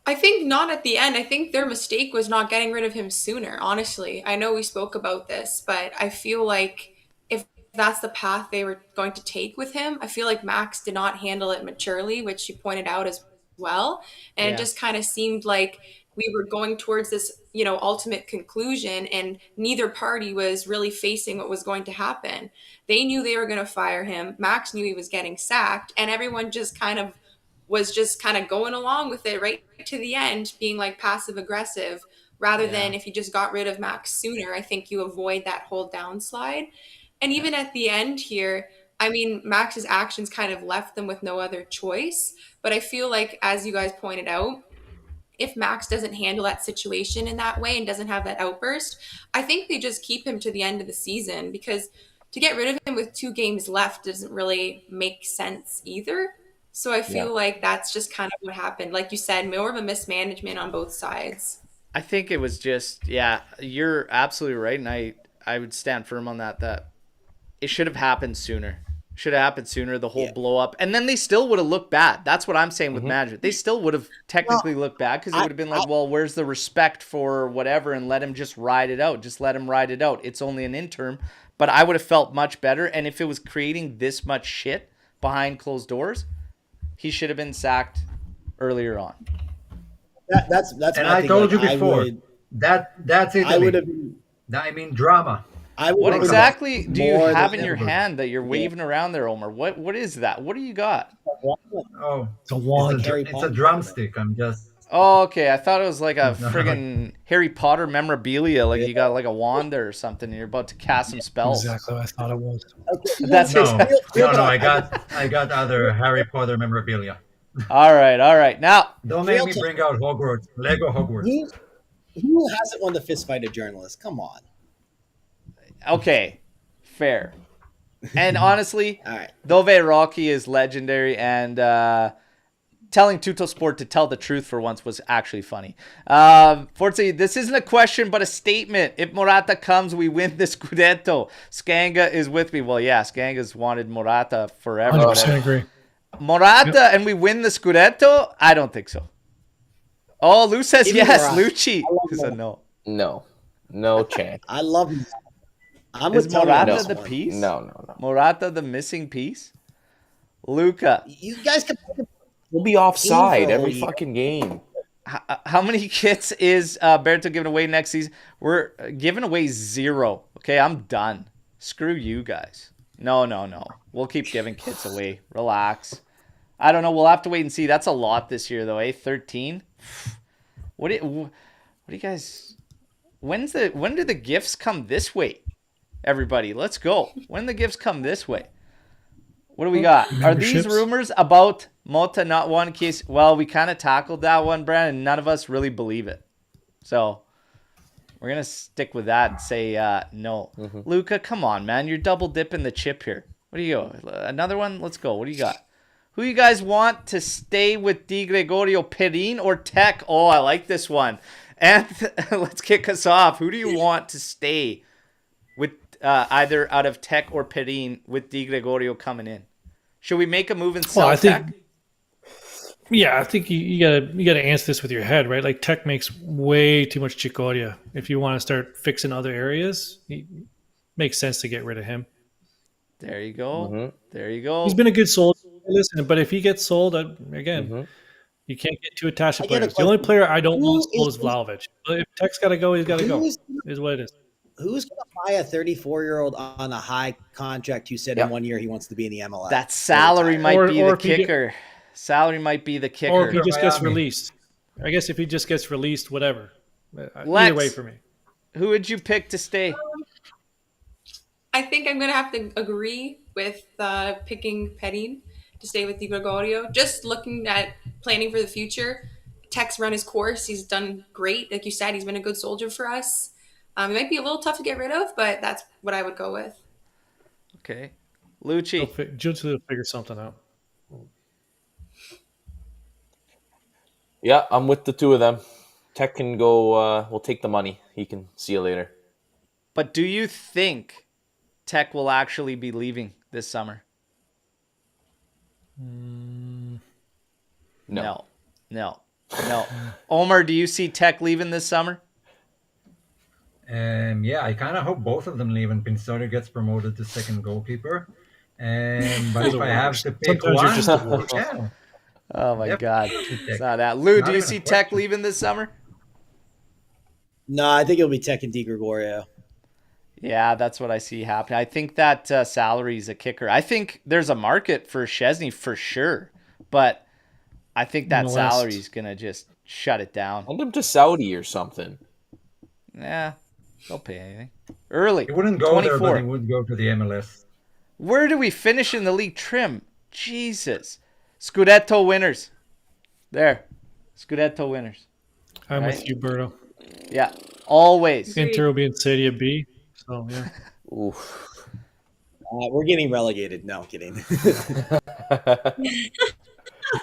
I think not at the end. I think their mistake was not getting rid of him sooner, honestly. I know we spoke about this, but I feel like if that's the path they were going to take with him, I feel like Max did not handle it maturely, which you pointed out as well. And Yeah. it just kind of seemed like we were going towards this, ultimate conclusion, and neither party was really facing what was going to happen. They knew they were going to fire him. Max knew he was getting sacked, and everyone just kind of was just kind of going along with it right to the end, being like passive aggressive rather than if you just got rid of Max sooner, I think you avoid that whole downslide. And even at the end here, I mean, Max's actions kind of left them with no other choice. But I feel like, as you guys pointed out, if Max doesn't handle that situation in that way and doesn't have that outburst, I think they just keep him to the end of the season, because to get rid of him with 2 games left doesn't really make sense either. So I feel like that's just kind of what happened. Like you said, more of a mismanagement on both sides. I think it was just, you're absolutely right. And I would stand firm on that it should have happened sooner. Should have happened sooner, the whole blow up. And then they still would have looked bad. That's what I'm saying with management. They still would have technically looked bad, because it would have been like, well, where's the respect for whatever, and let him just ride it out. Just let him ride it out. It's only an interim. But I would have felt much better. And if it was creating this much shit behind closed doors, he should have been sacked earlier on. That's. And my I thing. told you Like, before, that's it. I would have. I mean, drama. I would What think exactly do you more have than in your ever. hand that you're waving around there, Omer? What is that? What do you got? Oh, It's a It's wand. like Harry it's a Potter. drumstick. I'm just. Oh, okay. I thought it was like a No. friggin' Harry Potter memorabilia, like Yeah. you got like a wand there or something, and you're about to cast some spells. Exactly what I thought it was. Okay, That's No, exactly. no, no. talk. I got other Harry Potter memorabilia. All right, all right. Now, Don't Real make me talk. bring out Hogwarts, Lego Hogwarts. Who hasn't won the fist fight a journalist? Come on. okay, fair. And honestly, All right. Dove Rocky is legendary, and telling Tutto Sport to tell the truth for once was actually funny. Fortunately, this isn't a question, but a statement. If Morata comes, we win the Scudetto. Skanga is with me. Well, yeah, Skanga's wanted Morata forever. 100% agree. Morata and we win the Scudetto? I don't think so. Oh, Lou says Give me yes. Morata. Lucci said no. No chance. I love him. I'm Is with Tony on Morata this the one. piece? No. Morata the missing piece? Luca. You guys can We'll be offside Evil. every fucking game. How many kits is Alberto giving away next season? We're giving away 0. Okay, I'm done. Screw you guys. No. We'll keep giving kits away. Relax. I don't know. We'll have to wait and see. That's a lot this year, though, eh? 13? What do you guys... When do the gifts come this way? Everybody, let's go. When the gifts come this way? What do we got? Are these Memberships? rumors about Mota not one case? Well, we kind of tackled that one, Brad, and none of us really believe it. So we're going to stick with that and say no. Luca, come on, man. You're double dipping the chip here. What do you go? Another one? Let's go. What do you got? Who you guys want to stay with Di Gregorio, Perin or Tech? Oh, I like this one. And let's kick us off. Who do you want to stay with either out of Tech or Perin with Di Gregorio coming in? Should we make a move and sell Well, I Tech? think. Yeah, I think you gotta answer this with your head, right? Like Tech makes way too much chicoria. If you want to start fixing other areas, it makes sense to get rid of him. There you go. There you go. He's been a good sold. Listen, but if he gets sold, again, you can't get too attached to I get a players. The only question. player I don't want Who sold is- is Vlahovic. But if Tech's got to go, he's got to go. Is what it is. Who's going to buy a 34-year-old on a high contract who said in 1 year he wants to be in the MLS? That salary might Or- be or the if you get- kicker. Salary might be the kicker. Or if he just gets Miami. released. I guess if he just gets released, whatever. Either Lex. way for me. Who would you pick to stay? I think I'm going to have to agree with picking Perin to stay with Di Gregorio. Just looking at planning for the future, Tech's run his course. He's done great. Like you said, he's been a good soldier for us. It might be a little tough to get rid of, but that's what I would go with. Okay. Lucci. Jutsu will figure something out. Yeah, I'm with the two of them. Tech can go. We'll take the money. He can see you later. But do you think Tech will actually be leaving this summer? No. No. Omer, do you see Tech leaving this summer? Yeah, I kind of hope both of them leave and Pinsorio gets promoted to second goalkeeper. But if the I have worst. to pick Sometimes you're one, just the worst. yeah, Oh my Yep. God. Tech. It's not that. Lou, Not do you even a see Tech question. leaving this summer? No, I think it'll be Tech and Di Gregorio. Yeah, that's what I see happening. I think that salary is a kicker. I think there's a market for Szczesny for sure, but I think that MLS. salary is going to just shut it down. Send him to Saudi or something. Yeah, they'll pay anything. Early. he wouldn't go there, 24. but he would go to the MLS. Where do we finish in the league? Trim. Jesus. Scudetto winners. There. Scudetto winners. I'm Right. with you, Berto. Yeah, always. Inter will be in Serie B. So, yeah. Oof. We're getting relegated. No, I'm kidding.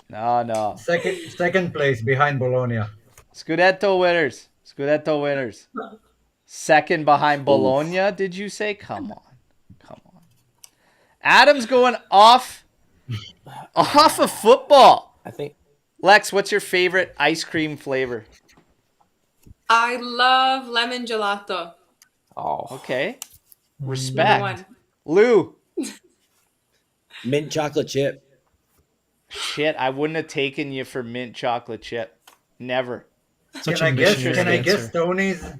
No. Second place behind Bologna. Scudetto winners. Scudetto winners. Second behind Bologna, did you say? Come on. Adam's going off of football. I think Lex, what's your favorite ice cream flavor? I love lemon gelato. Okay. Number Respect. one. Lou. Mint chocolate chip. Shit, I wouldn't have taken you for mint chocolate chip. Never. Such Can a I guess? missionary Can I answer. guess Tony's?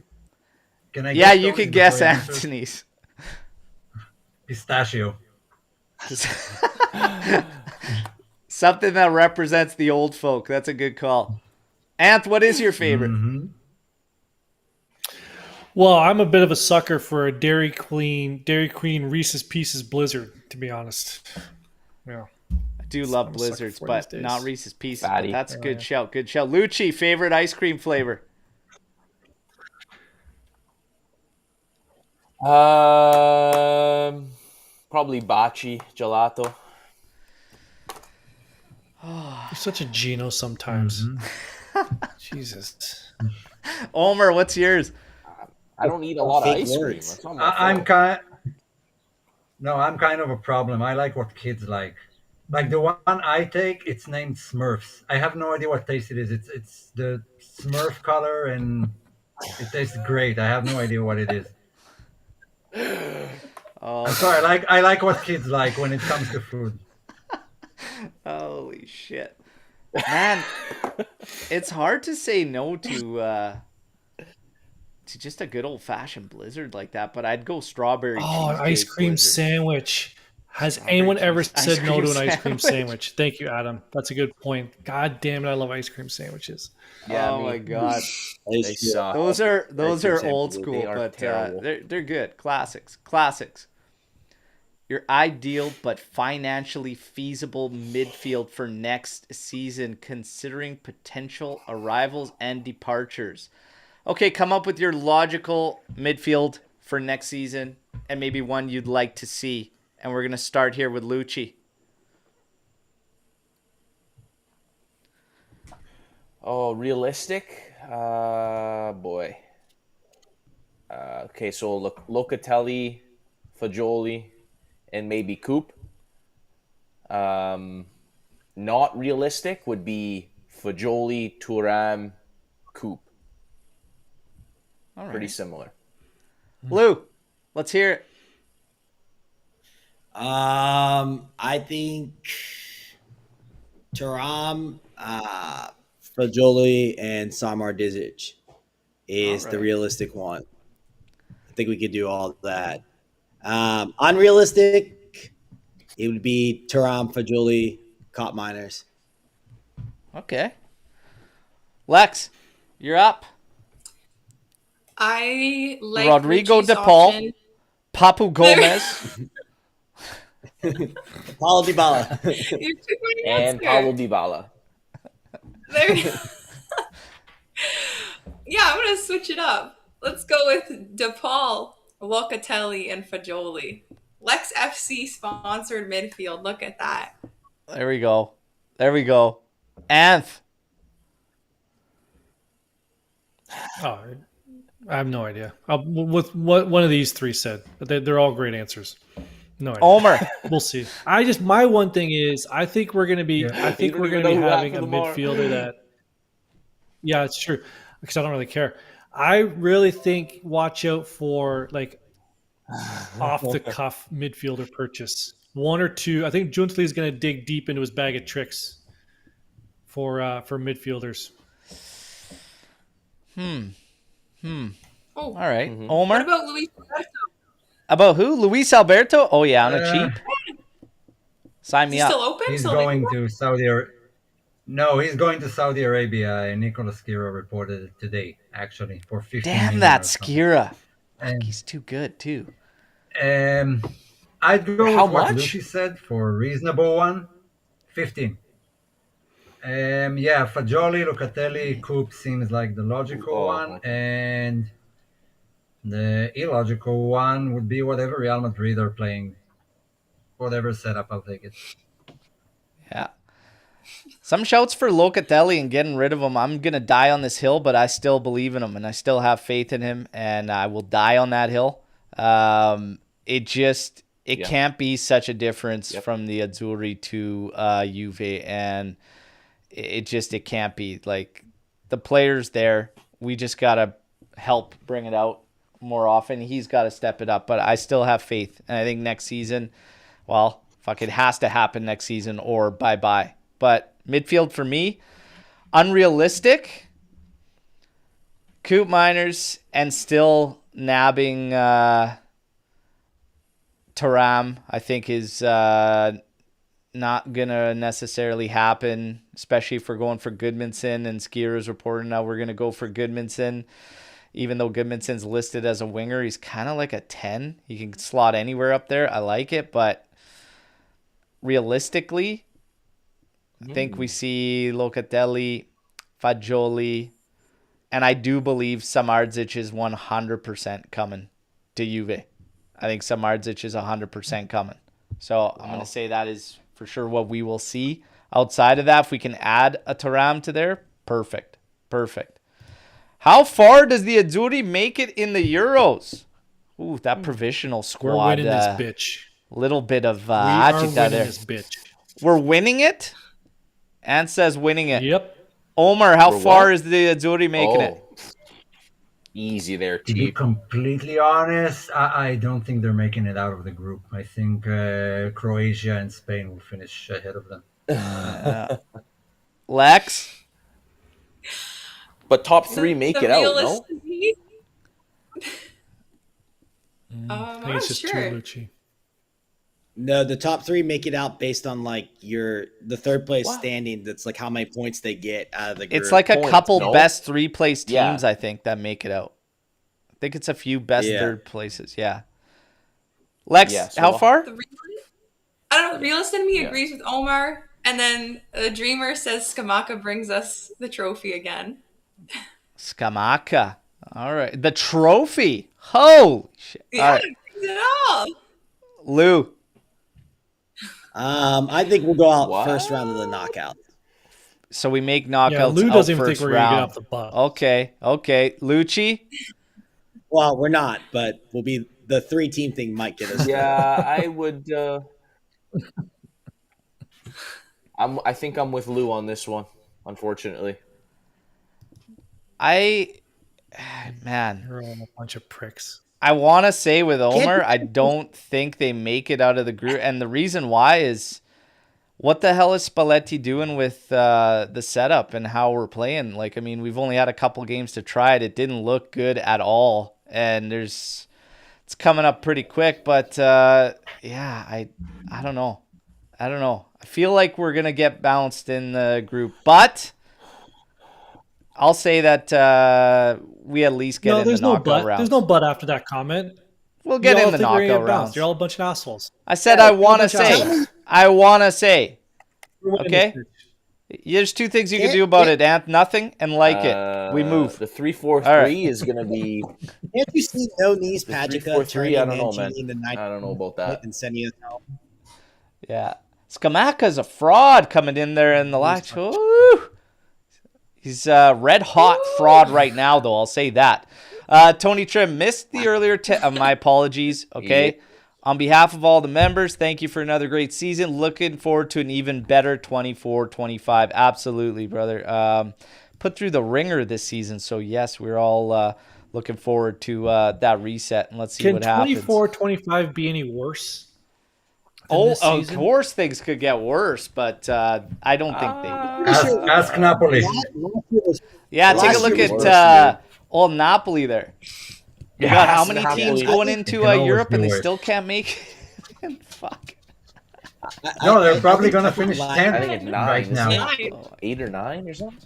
Can I? Yeah, guess you Tony's could guess before I answer? Anthony's. Pistachio. Something that represents the old folk. That's a good call. Anth, what is your favorite? Mm-hmm. Well, I'm a bit of a sucker for a Dairy Queen Reese's Pieces Blizzard, to be honest. Yeah. I do love I'm a sucker Blizzards, for these but days. not Reese's Pieces. Fatty. But that's a Oh, good yeah. shout. Good shout. Lucci, favorite ice cream flavor? Probably Baci gelato. You're such a Geno sometimes. Mm-hmm. Jesus. Omer, what's yours? I don't eat a lot of Fake ice cream. words. That's not my I'm fault. kind. No, I'm kind of a problem. I like what kids like. Like the one I take, it's named Smurfs. I have no idea what taste it is. It's the Smurf color and it tastes great. I have no idea what it is. Oh, I'm sorry. I like what kids like when it comes to food. holy shit. Man, it's hard to say no to just a good old fashioned Blizzard like that, but I'd go strawberry Oh, an cheesecake ice cream Blizzard. sandwich. Has Strawberry anyone ever cheese- ice said no cream to an ice cream sandwich? sandwich? Thank you, Adam. That's a good point. God damn it, I love ice cream sandwiches. Yeah, oh me. my god. They suck. Those are cream old sandwiches, school, they are but terrible. they're good. Classics. Your ideal but financially feasible midfield for next season, considering potential arrivals and departures. Okay, come up with your logical midfield for next season, and maybe one you'd like to see. And we're gonna start here with Lucci. Oh, realistic? Boy. Okay, so Locatelli, Fagioli, and maybe Coop. Not realistic would be Fagioli, Thuram, Coop. All right. Pretty similar. Lou, let's hear it. I think Taram, Fajoli, and Samar Dizic is the Alright. realistic one. I think we could do all that. Unrealistic, it would be Taram, Fajoli, Cop Miners. Okay. Lex, you're up. I like Rodrigo Lucci's De Paul. option. Papu Gomez. Paulo Dybala. You took my And answer. Paulo Dybala. There. Yeah, I'm gonna switch it up. Let's go with DePaul, Locatelli, and Fagioli. Lex FC sponsored midfield. Look at that. There we go. Anth. Oh, I have no idea. With what one of these three said, but they're all great answers. No idea. Omer. We'll see. My one thing is, I think we're going to be. Yeah. I think You we're don't going to even be know who having half a of them are. midfielder that. Yeah, it's true because I don't really care. I really think watch out for like off the cuff midfielder purchase. One or two. I think Juntli is going to dig deep into his bag of tricks for midfielders. Oh, All right. Mhm. Omer. what about Luis Alberto? About who? Luis Alberto? Oh, yeah, on a cheap. Sign Is me he up. still open? He's Still going to Saudi Arabia. No, he's going to Saudi Arabia. And Nicolas Skira reported it today, actually, for 15 Damn million that or something. Skira. Fuck, And, he's too good, too. I'd go How with what much? Lucy said for a reasonable one. 15. Yeah, Fagioli, Locatelli, Coop seems like the logical Oh, one, okay. and the illogical one would be whatever Real Madrid are playing. Whatever setup, I'll take it. Yeah. Some shouts for Locatelli and getting rid of him. I'm going to die on this hill, but I still believe in him, and I still have faith in him, and I will die on that hill. It can't be such a difference from the Azzurri to Juve, and it can't be. Like, the players there, we just got to help bring it out more often. He's got to step it up, but I still have faith, and I think next season, well, fuck, it has to happen next season or bye-bye. But midfield for me, unrealistic. Coop Miners and still nabbing Taram, I think, is not going to necessarily happen, especially if we're going for Goodmanson, and Skier is reporting now we're going to go for Goodmanson. Even though Goodmanson's listed as a winger, he's kind of like a 10. He can slot anywhere up there. I like it, but realistically, I think we see Locatelli, Fagioli, and I do believe Samardzic is 100% coming to Juve. I think Samardzic is 100% coming. So I'm going to say that is for sure what we will see. Outside of that, if we can add a Thuram to there, perfect. Perfect. How far does the Azzurri make it in the Euros? Ooh, that provisional squad. We're winning this bitch. Little bit of We are agita winning there. this bitch. We're winning it? Ant says winning it. Yep. Omer, how We're far what? is the Azzurri making it? Easy there, To be cheap. completely honest, I don't think they're making it out of the group. I think Croatia and Spain will finish ahead of them. Lex? But top three make it out, no? realist in me- I think I'm it's just sure. too Lucci. No, the top three make it out based on like the third place Wow. standing. That's like how many points they get out of the group. It's like a Points, couple no? best 3-place Yeah. teams, I think, that make it out. I think it's a few best Yeah. third places. Yeah. Lex, Yeah, so how I'll- far? The realist, I don't know. The realist in me Yeah. agrees with Omar, and then the dreamer says Skamaka brings us the trophy again. Skamaka. All right. The trophy. Holy shit. Yeah, All right. brings it all. Lou. I think we'll go out What? first round of the knockout. So we make knockouts Yeah, Lou out doesn't even first think we're going to get round. off the bus. Okay. Lucci? Well, we're not, but we'll be the 3-team thing might get us. Yeah, I would. I think I'm with Lou on this one. Unfortunately, Man, You're all a bunch of pricks. I want to say with Omer, I don't think they make it out of the group. And the reason why is, what the hell is Spalletti doing with the setup and how we're playing? Like, I mean, we've only had a couple games to try it. It didn't look good at all. And it's coming up pretty quick. But, yeah, I don't know. I feel like we're going to get bounced in the group. But I'll say that we at least get in the there's no knockout but. rounds. There's no but after that comment. We'll get You all in the think we're gonna knockout get bounced. rounds. You're all a bunch of assholes. I said Yeah, I you're a want to bunch of say. assholes. I want to say. We're winning Okay. this bitch. There's two things you can do about it, Ant. Nothing and like it. We move. The 3-4-3 All right. is going to be Can't you see no knees, the Pagica 3-4-3. turning I don't know, man. Mancini into 90 I don't know about that. and sending us out? Yeah. Skamaka's a fraud coming in there in the last. Ooh. He's a red hot fraud right now, though. I'll say that. Tony Trim missed the earlier. My apologies. Okay. Yeah. On behalf of all the members, thank you for another great season. Looking forward to an even better 24-25. Absolutely, brother. Put through the ringer this season. So, yes, we're all looking forward to that reset. And let's see Can what happens. 24-25 be any worse? than Oh, this of season? course things could get worse, but I don't think they will. Ask Napoli. Yeah, take a last look year was at old Napoli there. You got how many Napoli. teams going It into can always Europe be and they worse. still can't make it? Fuck. No, they're probably think going to Napoli finish lied. 10 I think it's 9 right isn't now. it? 8 or 9 or something.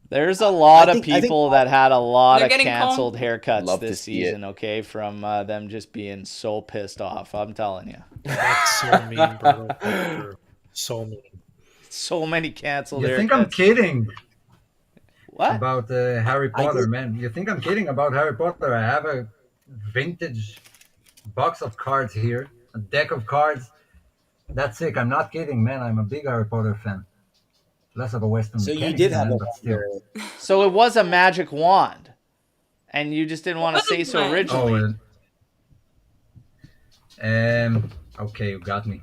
There's a lot I of think- people that had a lot They're of getting canceled haircuts Love to this see it. season, okay, from them just being so pissed off. I'm telling you. That's so mean, bro. So mean. So many canceled You haircuts. think I'm kidding What? about Harry Potter, man? You think I'm kidding about Harry Potter? I have a vintage box of cards here, a deck of cards. That's sick. I'm not kidding, man. I'm a big Harry Potter fan. Less of a Western So you mechanics did have fan, a but still. So it was a magic wand, and you just didn't want to Wasn't say so mine. originally. Okay, you got me.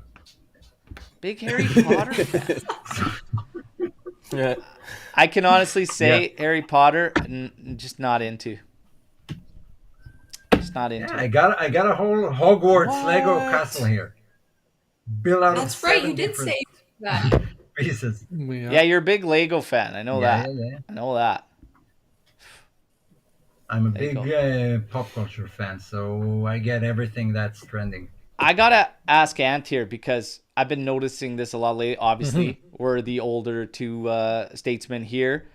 Big Harry Potter fan. Yeah. I can honestly say Harry Potter, just not into. Just not into. Yeah, I got a whole Hogwarts Lego castle here, built out That's of right. 7 You did different say that. pieces. Yeah, you're a big Lego fan. I know that. Yeah. I know that. I'm a There you big pop culture fan, so I get everything that's trending. I gotta ask Ant here because I've been noticing this a lot lately. Obviously, we're the older two statesmen here.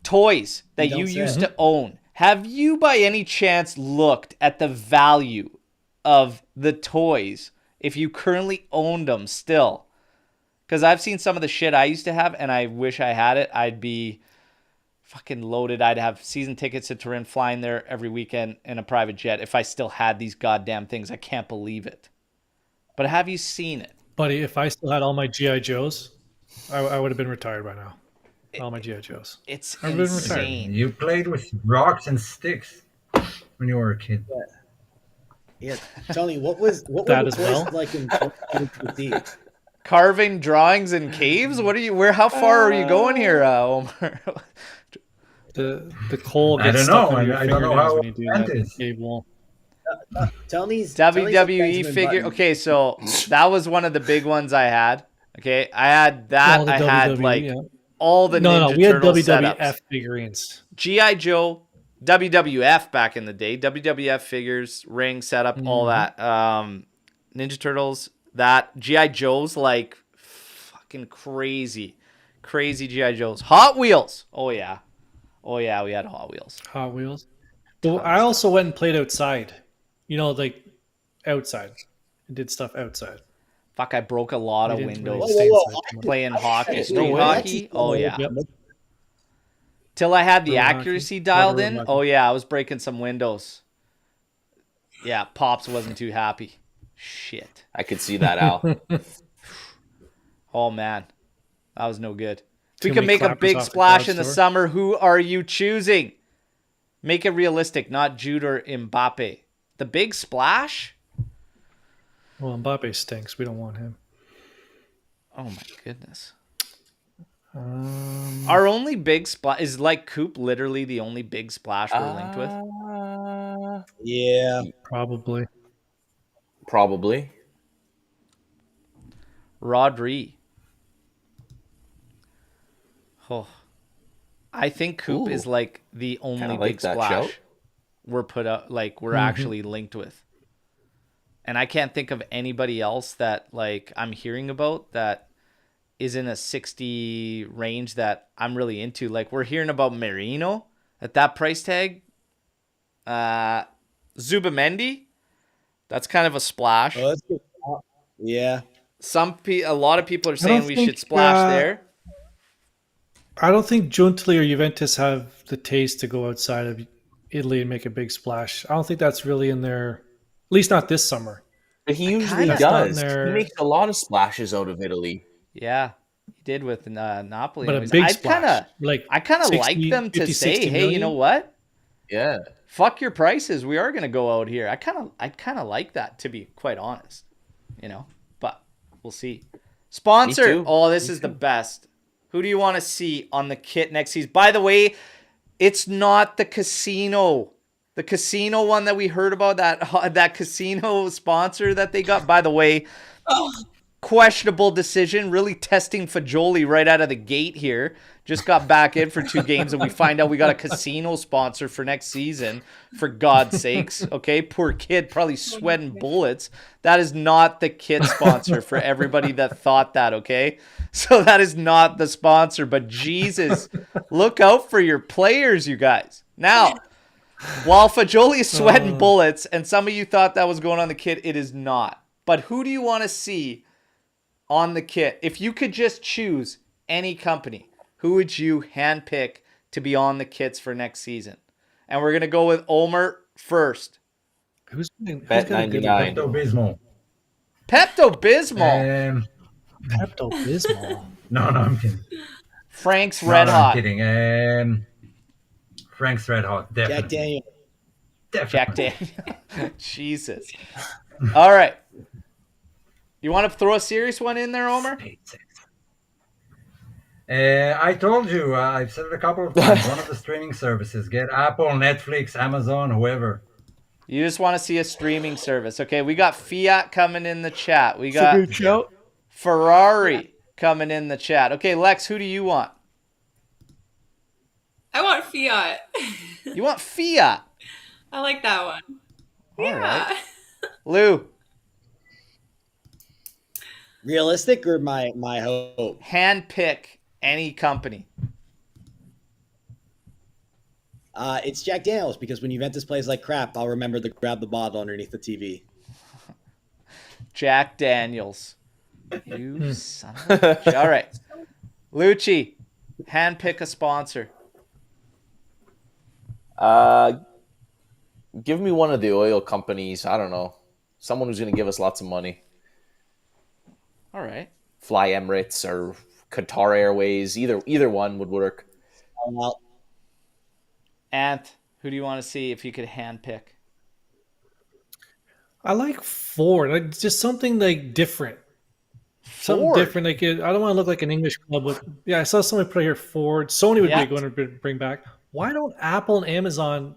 Toys that you used to own. Have you by any chance looked at the value of the toys if you currently owned them still? Because I've seen some of the shit I used to have, and I wish I had it. I'd be fucking loaded. I'd have season tickets to Turin, flying there every weekend in a private jet if I still had these goddamn things. I can't believe it. But have you seen it? Buddy, if I still had all my GI Joes, I would have been retired by now. All my GI Joes. It's I've been retired. insane. You played with rocks and sticks when you were a kid. Yeah, Tony, what were That the as toys well? like in 2015? Carving drawings in caves? What are you? How far are you going here, Omer? The coal I gets don't stuck know. on your I don't know fingernails how when you do that that is. cave wall. Tony's WWE Benjamin figure. Button. Okay, so that was one of the big ones I had. Okay, I had that. All the I had WWE, like yeah. all the No, Ninja we had Turtle WWF setups. figurines. GI Joe, WWF back in the day, WWF figures, ring setup, all that. Ninja Turtles, that GI Joes, like fucking crazy GI Joes. Hot Wheels. Oh yeah, we had Hot Wheels. Hot Wheels. Well, I also went and played outside. Like outside. I did stuff outside. Fuck, I broke a lot of We didn't windows really stay inside too much. playing hockey, No street way. hockey. Oh yeah. Yep. Till I had the Road hockey. accuracy dialed Road in. hockey. Oh yeah, I was breaking some windows. Yeah, Pops wasn't too happy. Shit. I could see that, Al. Oh man, that was no good. If Too we can many make a clappers big off the splash cloud in the store. summer, who are you choosing? Make it realistic, not Jude or Mbappe. The big splash? Well, Mbappe stinks. We don't want him. Oh my goodness. Um, Our only big splash is like Coop, literally the only big splash we're linked with. Yeah, probably. Probably. Rodri. Oh. I think Coop Ooh. is like the only Kinda big like that splash shout. we're put up, like we're actually linked with. And I can't think of anybody else that like I'm hearing about that is in a 60 range that I'm really into. Like we're hearing about Merino at that price tag. Zubamendi, that's kind of a splash. oh, that's good. Yeah, A lot of people are saying we think, should splash there. I don't think Giuntoli or Juventus have the taste to go outside of Italy and make a big splash. I don't think that's really in their, at least not this summer. But he usually kinda- does. That's not in He there. makes a lot of splashes out of Italy. Yeah, he did with Napoli. But a anyways. big I splash. I kind of 60, like them to 50, say, 60 hey, you million? know what? Yeah. Fuck your prices. We are gonna go out here. I kind of like that, to be quite honest. But we'll see. Sponsor. Me too. Oh, this is the best. Who do you want to see on the kit next season? By the way, it's not the casino. The casino one that we heard about, that casino sponsor that they got. By the way, questionable decision. Really testing Fajoli right out of the gate here. Just got back in for 2 games, and we find out we got a casino sponsor for next season. For God's sakes, okay? Poor kid, probably sweating bullets. That is not the kit sponsor for everybody that thought that, okay? So that is not the sponsor, but Jesus, look out for your players, you guys. Now, while Fajoli is sweating bullets, and some of you thought that was going on the kit, it is not. But who do you want to see on the kit? If you could just choose any company, who would you handpick to be on the kits for next season? And we're going to go with Omer first. Who's Bet got a good 99. Pepto Bismol. Pepto-Bismol. Pepto Bismol. No, I'm kidding. Frank's No, Red no, Hot. I'm kidding. Frank's Red Hot, definitely. Jack Daniel. Jack Definitely. Daniel. Jesus. All right. You want to throw a serious one in there, Omer? I told you, I've said it a couple of times. One of the streaming services. Get Apple, Netflix, Amazon, whoever. You just want to see a streaming service. Okay, we got Fiat coming in the chat. We got Ferrari coming in the chat. Okay, Lex, who do you want? I want Fiat. You want Fiat. I like that one. All Yeah. right. Lou. Realistic or my hope? Hand pick any company. It's Jack Daniels, because when Juventus plays like crap, I'll remember to grab the bottle underneath the TV. Jack Daniels. You son of a bitch. All right. Lucci, hand pick a sponsor. Give me one of the oil companies. I don't know. Someone who's going to give us lots of money. All right. Fly Emirates or Qatar Airways. Either one would work. Well, Ant, who do you want to see if you could hand pick? I like Ford. Like just something like different. Something Ford. different. Like I don't want to look like an English club with. Yeah, I saw somebody put here Ford. Sony would Yeah. be going to bring back. Why don't Apple and Amazon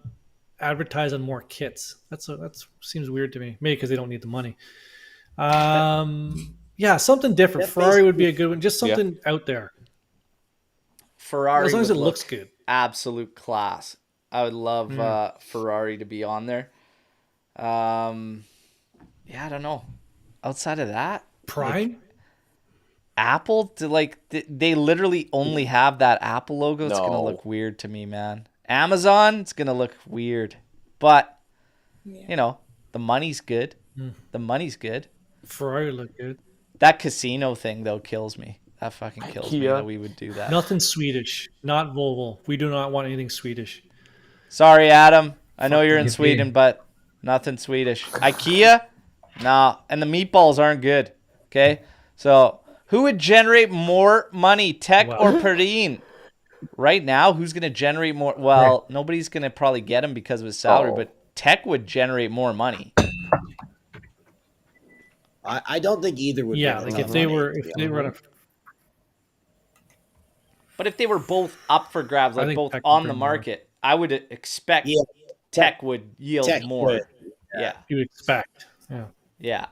advertise on more kits? That seems weird to me. Maybe because they don't need the money. Yeah, something different. That Ferrari would be a basically- good one. Just something out there. Ferrari As long as would it look looks good. absolute class. I would love Ferrari to be on there. Yeah, I don't know. Outside of that, Prime. like, Apple, they literally only have that Apple logo. It's gonna No. look weird to me, man. Amazon, it's gonna look weird, but you know the money's good. The money's good. Ferrari would look good. That casino thing though kills me. That fucking kills me IKEA. that we would do that. Nothing Swedish. Not Volvo. We do not want anything Swedish. Sorry, Adam. I know Fuck you're the in UK. Sweden, but nothing Swedish. IKEA? Nah. And the meatballs aren't good. Okay? So, who would generate more money, Tech Well- or Perrine? Right now, who's going to generate more? Well, nobody's going to probably get him because of his salary, Oh. but Tech would generate more money. I don't think either would. Yeah, bring like enough if they money, were to if be they were honest. at a But if they were both up for grabs, I like think both Tech would on the bring more. market, I would expect Yeah. Tech would yield Tech more. would. Yeah. you would expect. Yeah. Yeah.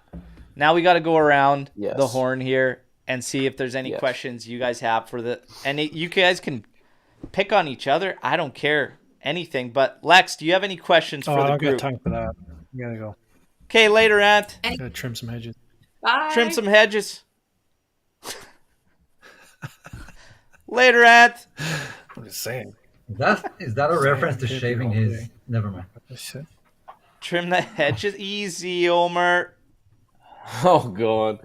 Now we got to go around Yes. the horn here and see if there's any Yes. questions you guys have for the. And you guys can pick on each other. I don't care anything. But Lex, do you have any questions Oh, for I the don't got group? time for that. We gotta go. Okay, later, Ant. Gotta trim some hedges. Bye. Trim some hedges. Later, Ant. I'm just saying. Is that a reference to Can't be shaving all his? day. Never mind. Shit. Trim the hedges. Easy, Omer. Oh god.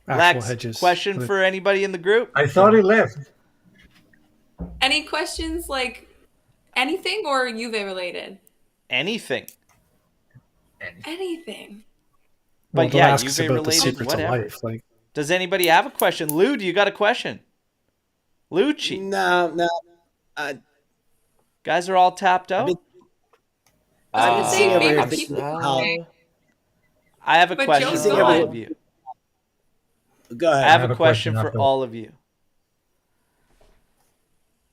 Actual Lex, hedges. question for anybody in the group? I thought he left. Any questions like anything or Juve related? Anything. Anything. Well, But don't yeah, ask us Juve about the related, secrets whatever. of life. Like Does anybody have a question? Lou, do you got a question? Lucci. No. Guys are all tapped out. been- I've been seeing Say favorite every- people. how- I have a But question Joe's for gone. all of you. Go ahead. I have a question for after. all of you.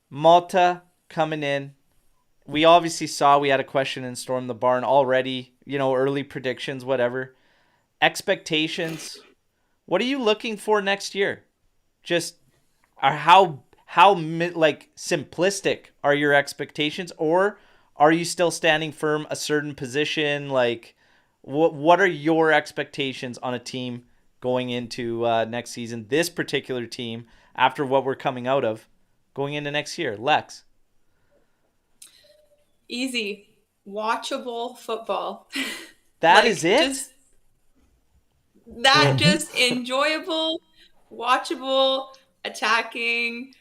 Malta coming in. We obviously saw we had a question in Storm the Barn already. Early predictions, whatever. Expectations. What are you looking for next year? Just how simplistic are your expectations, or are you still standing firm a certain position? Like, what are your expectations on a team going into next season? This particular team, after what we're coming out of, going into next year, Lex. Easy. Watchable football. That Like, is it. Just enjoyable, watchable, attacking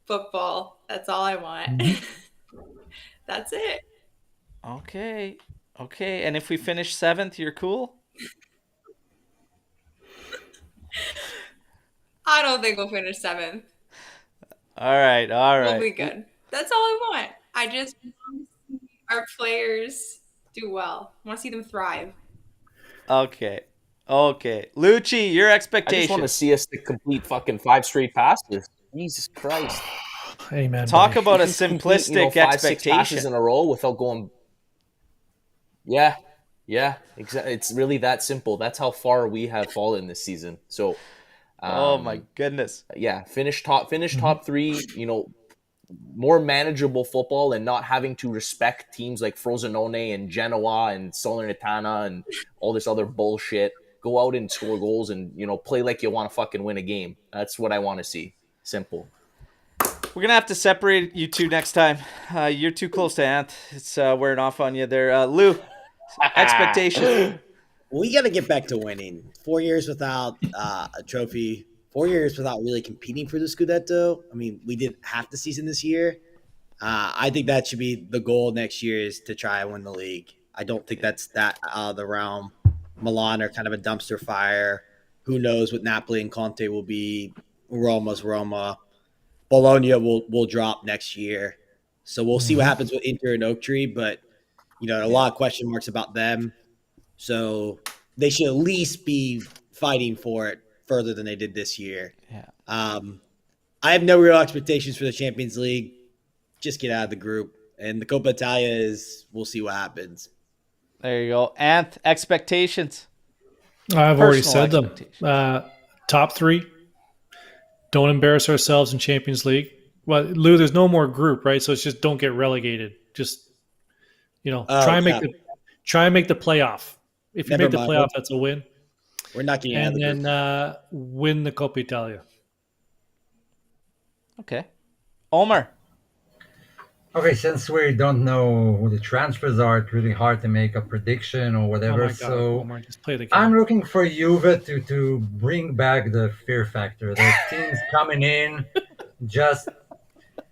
football. That's all I want. That's it. Okay. And if we finish 7th, you're cool. I don't think we'll finish 7th. All right. We'll be good. That's all I want. I just want to see our players do well. I want to see them thrive. Okay. Lucci, your I expectations. just want to see us to complete fucking 5 straight passes. Jesus Christ. amen. Talk buddy. about a You can simplistic complete, 5, 6 passes expectation. in a row without going. Yeah, exactly. It's really that simple. That's how far we have fallen this season. So, Oh my goodness. yeah, finish top 3. More manageable football and not having to respect teams like Frosinone and Genoa and Salernitana and all this other bullshit. go out and score goals and play like you want to fucking win a game. That's what I want to see. Simple. We're gonna have to separate you two next time. You're too close to Ant. It's wearing off on you there. Lou, expectation. We got to get back to winning. 4 years without a trophy. 4 years without really competing for the Scudetto. I mean, we did half the season this year. I think that should be the goal next year, is to try and win the league. I don't think that's that out of the realm. Milan are kind of a dumpster fire. Who knows what Napoli and Conte will be. Roma's Roma. Bologna will drop next year. So we'll see what happens with Inter and Oak Tree. But, a lot of question marks about them. So they should at least be fighting for it further than they did this year. Yeah. I have no real expectations for the Champions League. Just get out of the group. And the Coppa Italia we'll see what happens. There you go. Anth, expectations. I've already Personal said them. expectations. Top 3. Don't embarrass ourselves in Champions League. Well, Lou, there's no more group, right? So it's just don't get relegated. Just try and make the playoff. If you Never make the mind. playoff, that's a win. We're not getting out of And the then group. win the Coppa Italia. Okay. Omer. Okay, since we don't know who the transfers are, it's really hard to make a prediction or Oh whatever. my God, So Omar, just play the game. I'm looking for Juve to bring back the fear factor. The teams coming in, just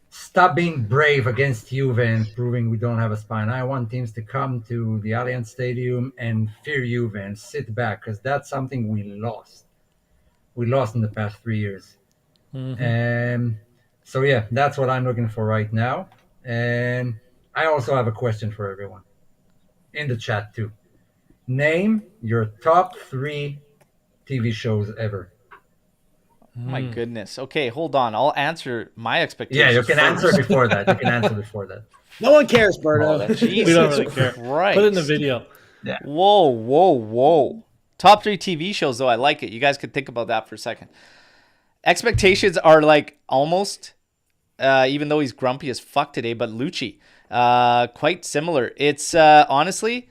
stop being brave against Juve and proving we don't have a spine. I want teams to come to the Allianz Stadium and fear Juve and sit back, because that's something we lost. We lost in the past 3 years. So yeah, that's what I'm looking for right now. And I also have a question for everyone in the chat too. Name your top 3 TV shows ever. Oh my goodness. Okay, hold on. I'll answer my expectations. Yeah, you can answer first. before that. You can answer before that. No one cares, Berto. Oh, We don't Jesus really care. Christ. Put it in the video. Whoa. Top 3 TV shows, though. I like it. You guys could think about that for a second. Expectations are like almost, even though he's grumpy as fuck today, but Lucci. Quite similar. It's honestly,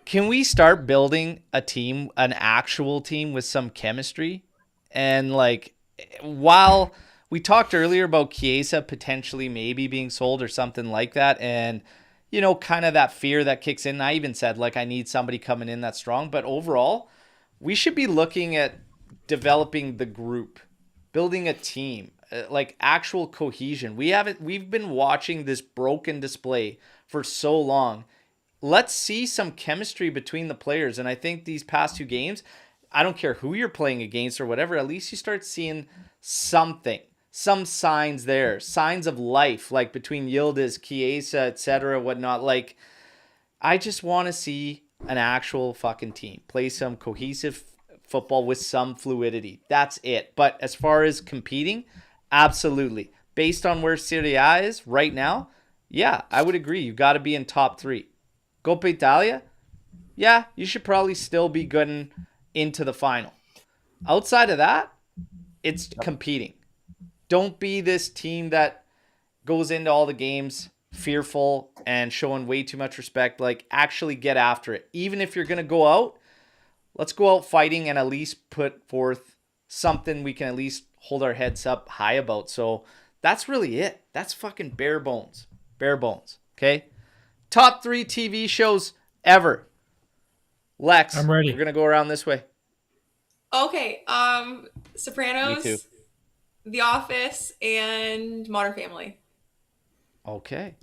can we start building a team, an actual team with some chemistry? And like, while we talked earlier about Chiesa potentially maybe being sold or something like that, and kind of that fear that kicks in. I even said, like, I need somebody coming in that's strong. But overall, we should be looking at developing the group, building a team, like actual cohesion. We've been watching this broken display for so long. Let's see some chemistry between the players. And I think these past 2 games, I don't care who you're playing against or whatever, at least you start seeing something. Some signs there, signs of life, like between Yildiz, Chiesa, etc., whatnot. Like, I just want to see an actual fucking team play some cohesive football with some fluidity. That's it. But as far as competing, absolutely. Based on where Serie A is right now, yeah, I would agree. You've got to be in top 3. Coppa Italia, yeah, you should probably still be getting into the final. Outside of that, it's competing. Don't be this team that goes into all the games fearful and showing way too much respect. Like, actually get after it. Even if you're going to go out, let's go out fighting and at least put forth something we can at least hold our heads up high about. So that's really it. That's fucking bare bones. Bare bones. Okay? Top 3 TV shows ever. Lex, I'm ready. We're going to go around this way. Okay, Sopranos, Me too. The Office, and Modern Family. Okay.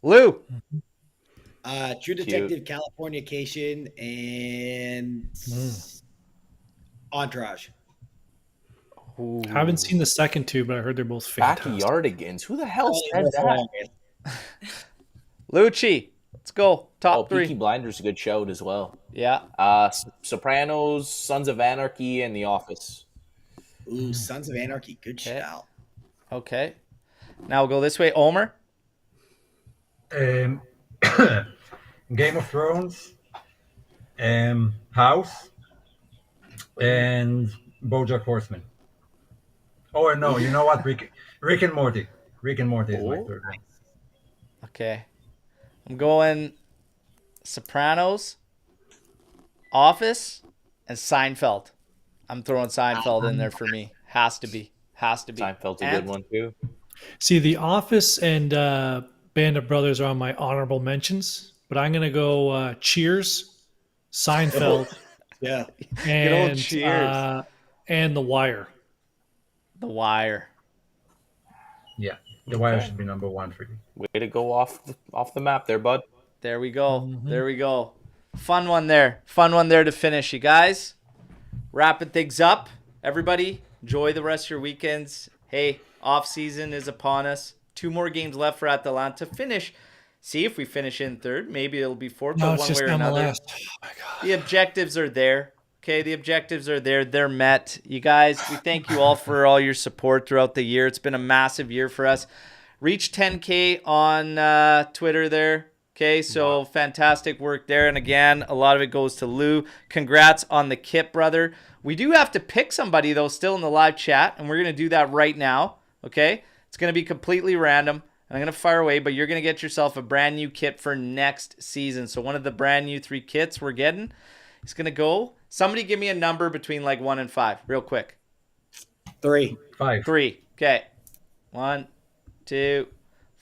Lou. True Detective, Californication, and Entourage. Ooh. I haven't seen the second 2, but I heard they're both fantastic. Backyardigans. Who the hell said that? Lucci. Let's go. Top 3. Peaky Blinders, a good shout as well. Yeah. Sopranos, Sons of Anarchy, and The Office. Ooh, Sons of Anarchy. Good shout. Okay. Now we'll go this way. Omer. Game of Thrones, House, and BoJack Horseman. Oh no, you know what? Rick and Morty. Rick and Morty is my third one. Okay. I'm going Sopranos, Office, and Seinfeld. I'm throwing Seinfeld in there for me. Has to be. Seinfeld's a good one too. See, The Office and Band of Brothers are on my honorable mentions, but I'm gonna go Cheers, Seinfeld, Yeah. Good old and Cheers. And The Wire. The Wire. Yeah, The Wire should be number one for you. Way to go off the map there, bud. There we go. There we go. Fun one there. Fun one there to finish, you guys. Wrapping things up. Everybody, enjoy the rest of your weekends. Hey, off season is upon us. 2 more games left for Atalanta to finish. See if we finish in third. Maybe it'll be fourth, No, but it's one just way or another. MLS. Oh my God. The objectives are there. Okay, the objectives are there. They're met. You guys, we thank you all for all your support throughout the year. It's been a massive year for us. Reach 10K on Twitter there. Okay, so fantastic work there. And again, a lot of it goes to Lou. Congrats on the kit, brother. We do have to pick somebody, though, still in the live chat, and we're going to do that right now. Okay, it's going to be completely random. And I'm going to fire away, but you're going to get yourself a brand new kit for next season. So one of the brand new 3 kits we're getting is going to go. Somebody give me a number between like 1 and 5 real quick. 3. 5. 3. Okay. 1, 2.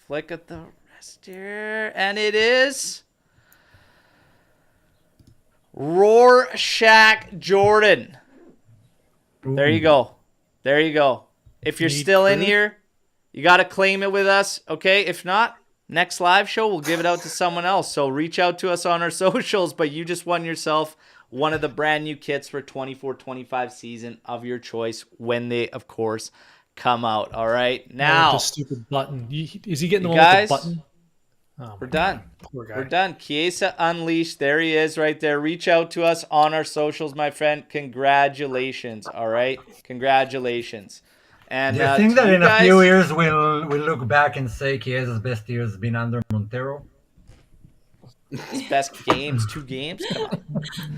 Flick at the rest here. And it is Rorschach Jordan. There you go. There you go. If you're still in here, you got to claim it with us. Okay. If not, next live show, we'll give it out to someone else. So reach out to us on our socials, but you just won yourself one of the brand new kits for 24-25 season of your choice when they, of course, come out. All right. Now, the stupid button. Is he getting the you one guys, with the button? Oh, we're done. Poor guy. We're done. Chiesa Unleashed. There he is right there. Reach out to us on our socials, my friend. Congratulations. All right. Congratulations. And Do you think that in guys, a few years we'll look back and say Chiesa's best year has been under Montero? his best games, 2 games? Come on.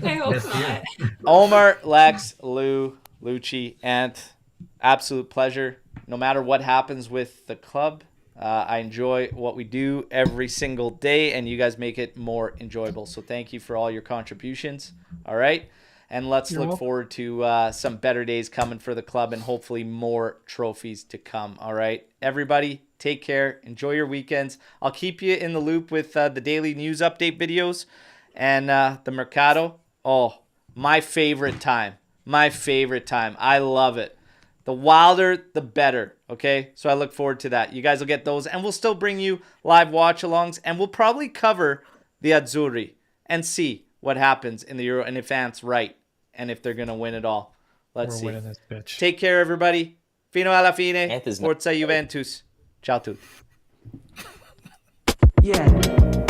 I hope Best year. not. Omer, Lex, Lou, Lucci, Ant. Absolute pleasure. No matter what happens with the club, I enjoy what we do every single day, and you guys make it more enjoyable. So thank you for all your contributions. All right. And let's look forward to some better days coming for the club and hopefully more trophies to come. All right. Everybody, take care. Enjoy your weekends. I'll keep you in the loop with the daily news update videos and the Mercado. Oh, my favorite time. My favorite time. I love it. The wilder, the better. Okay, so I look forward to that. You guys will get those, and we'll still bring you live watch-alongs, and we'll probably cover the Azzurri and see what happens in the Euro, and if Ant's right, and if they're going to win it all. Let's see. Winning this bitch. Take care, everybody. Fino alla fine. Ant is Forza Juventus. Ciao tutti. Yeah.